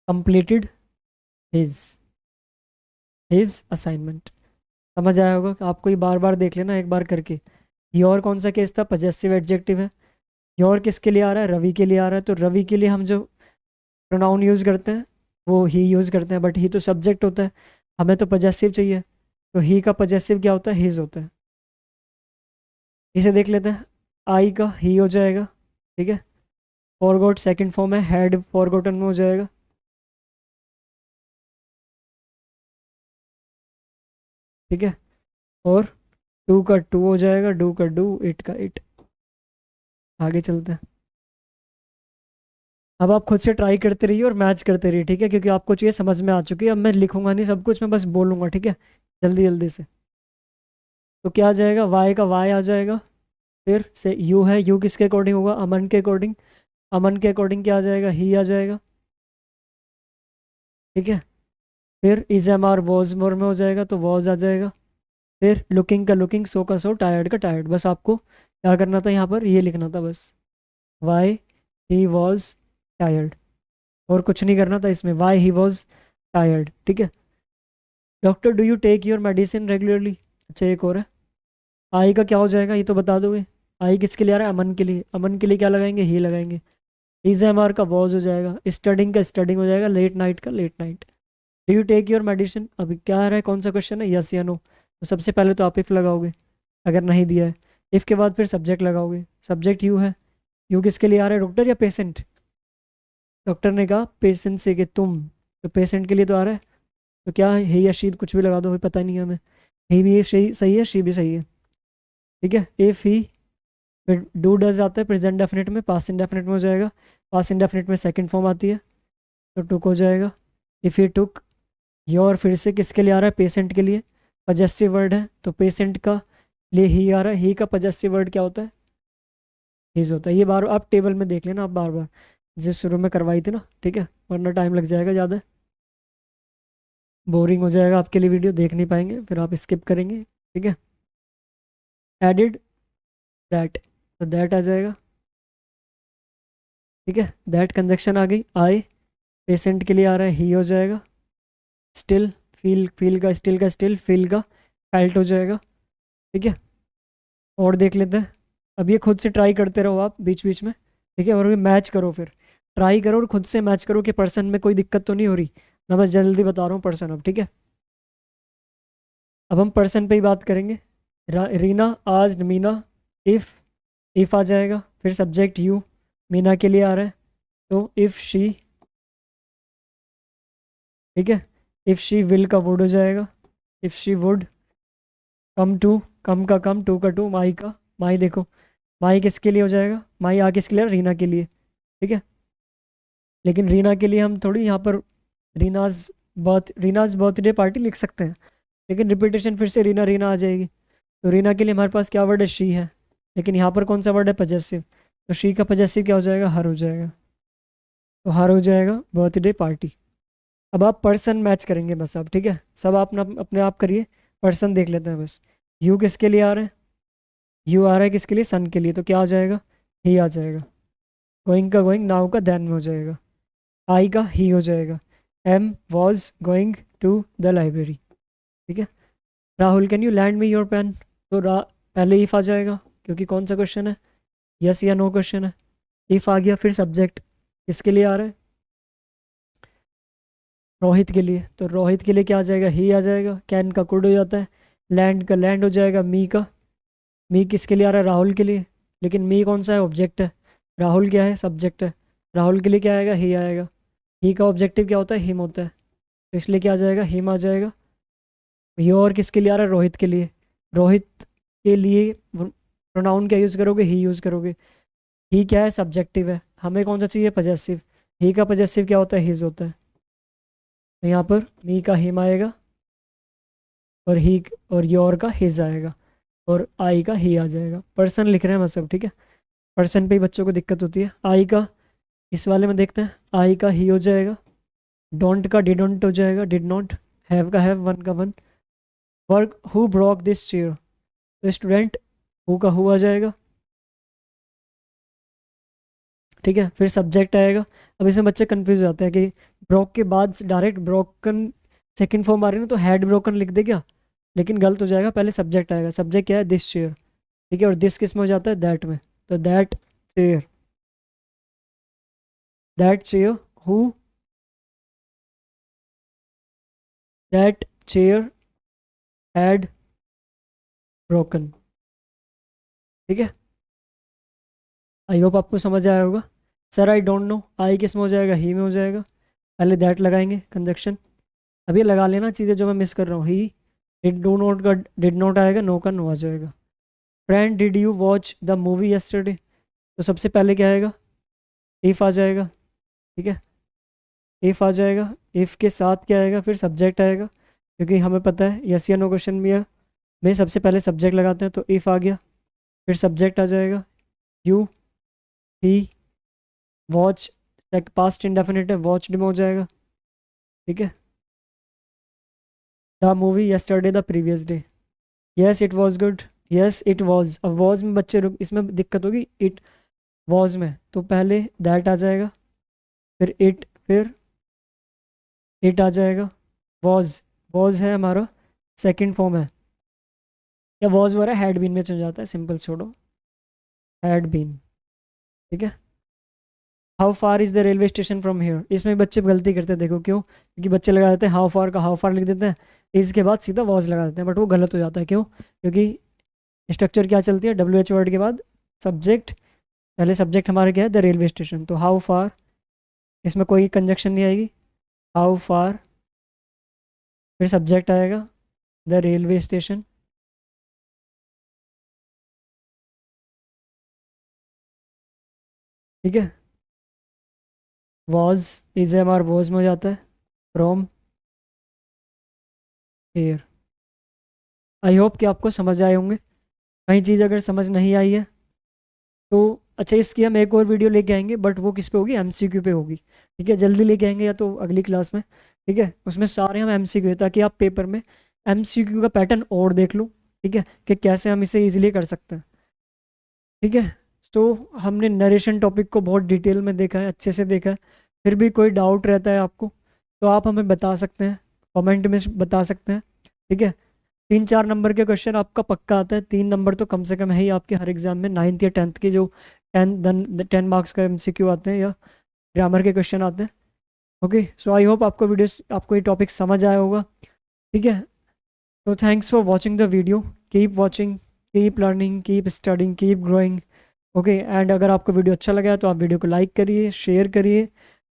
completed his his assignment. समझ आया होगा कि आपको ये बार बार देख लेना एक बार करके। योर कौन सा केस था? पजेसिव एडजेक्टिव है। योर किसके लिए आ रहा है? रवि के लिए आ रहा है, तो रवि के लिए हम जो प्रोनाउन यूज़ करते हैं वो ही यूज़ करते हैं, बट ही तो सब्जेक्ट होता है, हमें तो पजेसिव चाहिए। तो ही का पजेसिव क्या होता है? हिज होता है। इसे देख लेते हैं। आई का ही हो जाएगा। ठीक है। फॉरगॉट सेकंड फॉर्म है, हैड फॉरगॉटन में हो जाएगा। ठीक है। और टू का टू हो जाएगा, डू का डू, इट का इट। आगे चलते हैं। अब आप खुद से ट्राई करते रहिए और मैच करते रहिए, ठीक है, क्योंकि आपको चीज़ समझ में आ चुकी है। अब मैं लिखूंगा नहीं सब कुछ, मैं बस बोलूंगा, ठीक है, जल्दी जल्दी से। तो क्या आ जाएगा? वाई का वाई आ जाएगा। फिर से यू है, यू किसके अकॉर्डिंग होगा? अमन के अकॉर्डिंग। अमन के अकॉर्डिंग क्या आ जाएगा? ही आ जाएगा। ठीक है। फिर is am are was more में हो जाएगा, तो वॉज आ जाएगा। फिर लुकिंग का लुकिंग, सो का सो, टायर्ड का टायर्ड। बस आपको क्या करना था यहाँ पर? ये लिखना था बस, वाई ही वॉज टायर्ड, और कुछ नहीं करना था इसमें, वाई ही वॉज टायर्ड। ठीक है। Doctor do you take your medicine regularly. अच्छा एक और है, आई का क्या हो जाएगा ये तो बता दोगे? आई किसके लिए आ रहा है? अमन के लिए। अमन के लिए क्या लगाएंगे? ही लगाएंगे। इज एम आर का वॉज हो जाएगा, स्टडिंग का स्टडिंग हो जाएगा, लेट नाइट का late night. Do you take your medicine, अभी क्या आ रहा है? कौन सा क्वेश्चन है? यस या नो। तो सबसे पहले तो आप इफ लगाओगे अगर नहीं दिया है। इफ के बाद फिर सब्जेक्ट लगाओगे, सब्जेक्ट यू है। यू किसके लिए आ रहा है? डॉक्टर या पेशेंट? डॉक्टर ने कहा पेशेंट से कि तुम, तो पेशेंट के लिए तो आ रहा है, तो क्या है या शी, कुछ भी लगा दो, पता नहीं है हमें। ही भी सही सही है, शी भी सही है। ठीक है। इफ ही, फिर डू डज आता है प्रेजेंट डेफिनेट में, पास्ट इंडेफिनिट में हो जाएगा। पास्ट इंडेफिनिट में सेकंड फॉर्म आती है, तो टुक हो जाएगा। इफ़ ही टुक योर, फिर से किसके लिए आ रहा है? पेशेंट के लिए। पजेसिव वर्ड है, तो पेशेंट का लिए ही आ रहा है। ही का पजेसिव वर्ड क्या होता है? हिज होता है। ये बार आप टेबल में देख लेना, आप बार बार जो शुरू में करवाई थी ना, ठीक है, वरना टाइम लग जाएगा ज़्यादा, बोरिंग हो जाएगा आपके लिए, वीडियो देख नहीं पाएंगे, फिर आप स्किप करेंगे। ठीक है। एडिड दैट, तो दैट आ जाएगा। ठीक है। दैट कंजक्शन आ गई। आई पेशेंट के लिए आ रहा है, ही हो जाएगा। स्टिल, फील का स्टिल का स्टिल, फील का फेल्ट हो जाएगा। ठीक है। और देख लेते हैं। अब ये खुद से ट्राई करते रहो आप बीच बीच में, ठीक है, और भी मैच करो, फिर ट्राई करो और खुद से मैच करो कि पर्सन में कोई दिक्कत तो नहीं हो रही। मैं बस जल्दी बता रहा हूँ पर्सन अब, ठीक है। अब हम पर्सन पे ही बात करेंगे। रीना आज मीना। इफ़ आ जाएगा, फिर सब्जेक्ट यू, मीना के लिए आ रहा है, तो इफ़ शी। ठीक है। इफ़ शी विल का वुड हो जाएगा। If she would come to, come का कम, टू का टू, माई का माई। देखो माई किसके लिए हो जाएगा? माई आ किसके लिए? रीना के लिए। ठीक है। लेकिन रीना के लिए हम थोड़ी यहाँ पर रीनाज रीनाज बर्थडे पार्टी लिख सकते हैं, लेकिन रिपीटेशन फिर से रीना रीना आ जाएगी। तो रीना के लिए हमारे पास क्या वर्ड है, शी है, लेकिन यहाँ पर कौन सा वर्ड है, पजेसिव। तो शी का पजेसिव क्या हो जाएगा, हर हो जाएगा। तो हर हो जाएगा बर्थडे पार्टी। अब आप पर्सन मैच करेंगे बस आप, ठीक है, सब आप अपने आप करिए, पर्सन देख लेते हैं बस। यू किसके लिए आ रहा है, यू आ रहा है किसके लिए, सन के लिए, तो क्या आ जाएगा, ही आ जाएगा। गोइंग का गोइंग, नाउ का देन में हो जाएगा। आई का ही हो जाएगा। Am was going to the library, ठीक है। Rahul can you lend me your pen, तो पहले इफ आ जाएगा, क्योंकि कौन सा क्वेश्चन है, यस या नो क्वेश्चन है। इफ आ गया, फिर सब्जेक्ट किसके लिए आ रहा है, रोहित के लिए, तो रोहित के लिए क्या आ जाएगा, ही आ जाएगा। कैन का कुड हो जाता है, लैंड का लैंड हो जाएगा। मी का, मी किसके लिए आ रहा है, राहुल के लिए, लेकिन मी कौन सा है, ऑब्जेक्ट है। राहुल क्या है, सब्जेक्ट है। राहुल के लिए क्या आएगा, ही आएगा। ही का ऑब्जेक्टिव क्या होता है, हिम होता है, तो इसलिए क्या आ जाएगा, हिम आ जाएगा। योर किसके लिए आ रहा है, रोहित के लिए। रोहित के लिए प्रोनाउन क्या यूज़ करोगे, ही यूज़ करोगे। ही क्या है, सब्जेक्टिव है, हमें कौन सा चाहिए, पजेसिव। ही का पजेसिव क्या होता है, हिज होता है। तो यहाँ पर मी का हिम आएगा, और ही और योर का हिज आएगा, और आई का ही आ जाएगा। पर्सन लिख रहे हैं बस सब, ठीक है। पर्सन पे ही बच्चों को दिक्कत होती है। आई का, इस वाले में देखते हैं, आई का ही हो जाएगा। डोंट का डिडोंट हो जाएगा, डिड नॉट। हैव का हैव, वन का one. Work, who broke this chair, तो स्टूडेंट, हु का हु आ जाएगा, ठीक है। फिर सब्जेक्ट आएगा। अब इसमें बच्चे कंफ्यूज हो जाते हैं कि ब्रोक के बाद डायरेक्ट ब्रोकन सेकंड फॉर्म आ रही है ना, तो हैड ब्रोकन लिख दे क्या, लेकिन गलत हो जाएगा, पहले सब्जेक्ट आएगा। सब्जेक्ट क्या है, दिस चेयर, ठीक है, और दिस किस में हो जाता है, दैट में, तो that chair, that chair, who, that chair had broken, ठीक है। आई होप आपको समझ आया होगा। सर आई डोंट नो, आई किस में हो जाएगा, ही में हो जाएगा, पहले दैट लगाएंगे, कंजक्शन। अब ये लगा लेना चीज़ें जो मैं मिस कर रहा हूँ। ही, डिड डू नॉट का डिड नॉट आएगा, नो का नो आ जाएगा। Friend did you watch the movie yesterday, तो सबसे पहले क्या आएगा, इफ़ आ जाएगा, ठीक है। इफ़ आ जाएगा, इफ़ के साथ क्या आएगा, फिर सब्जेक्ट आएगा, क्योंकि हमें पता है यस या नो क्वेश्चन में सबसे पहले सब्जेक्ट लगाते हैं, तो इफ़ आ गया, फिर सब्जेक्ट आ जाएगा। You, he, watch, past indefinite है, वॉच्ड में हो जाएगा, ठीक है। The movie yesterday the previous day, yes it was good, yes it was. अब वॉज में बच्चे रुक, इसमें दिक्कत होगी, इट वॉज में, तो पहले दैट आ जाएगा, फिर इट, फिर इट आ जाएगा। वॉज, वॉज है हमारा सेकंड फॉर्म है, या वॉज वगैरह हैड बीन में चल जाता है, सिंपल छोड़ो, हैड बीन, ठीक है। How far is the railway station from here, इसमें बच्चे गलती करते हैं, देखो क्यों, क्योंकि बच्चे लगा देते हैं हाउ फार का हाउ फार लिख देते हैं, इसके बाद सीधा वॉज लगा देते हैं, बट वो गलत हो जाता है, क्यों, क्योंकि स्ट्रक्चर क्या चलती है, डब्ल्यू एच वर्ड के बाद सब्जेक्ट, पहले सब्जेक्ट हमारे क्या है, द रेलवे स्टेशन, तो हाउ फार, इसमें कोई कंजक्शन नहीं आएगी। हाउ फार, फिर सब्जेक्ट आएगा, द रेलवे स्टेशन, ठीक है। Was, is am are was में हो जाता है, फ्रॉम हेयर। आई होप कि आपको समझ आए होंगे। कहीं चीज़ अगर समझ नहीं आई है तो अच्छा, इसकी हम एक और वीडियो लेके आएंगे, बट वो किस पे होगी, एमसीक्यू पे होगी, ठीक है। जल्दी लेके आएंगे या तो अगली क्लास में, ठीक है। उसमें सारे हम एमसीक्यू है, ताकि आप पेपर में एमसीक्यू का पैटर्न और देख लो, ठीक है, कि कैसे हम इसे इजीली कर सकते हैं, ठीक है। तो हमने नरेशन टॉपिक को बहुत डिटेल में देखा है, अच्छे से देखा है। फिर भी कोई डाउट रहता है आपको, तो आप हमें बता सकते हैं, कमेंट में बता सकते हैं, ठीक है। 3-4 नंबर के क्वेश्चन आपका पक्का आता है, 3 नंबर तो कम से कम है ही आपके हर एग्जाम में, 9th या 10th के जो 10 मार्क्स का एमसीक्यू आते हैं, या ग्रामर के क्वेश्चन आते हैं। ओके, सो आई होप आपको ये टॉपिक समझ आया होगा, ठीक है। तो thanks for watching the video, keep watching, keep learning, keep studying, keep growing. Okay, and अगर आपको वीडियो अच्छा लगा है तो आप वीडियो को लाइक करिए, शेयर करिए,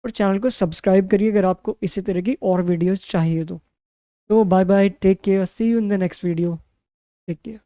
और चैनल को सब्सक्राइब करिए अगर आपको इसी तरह की और वीडियोस चाहिए तो bye bye, take care, see you in the next video, take care.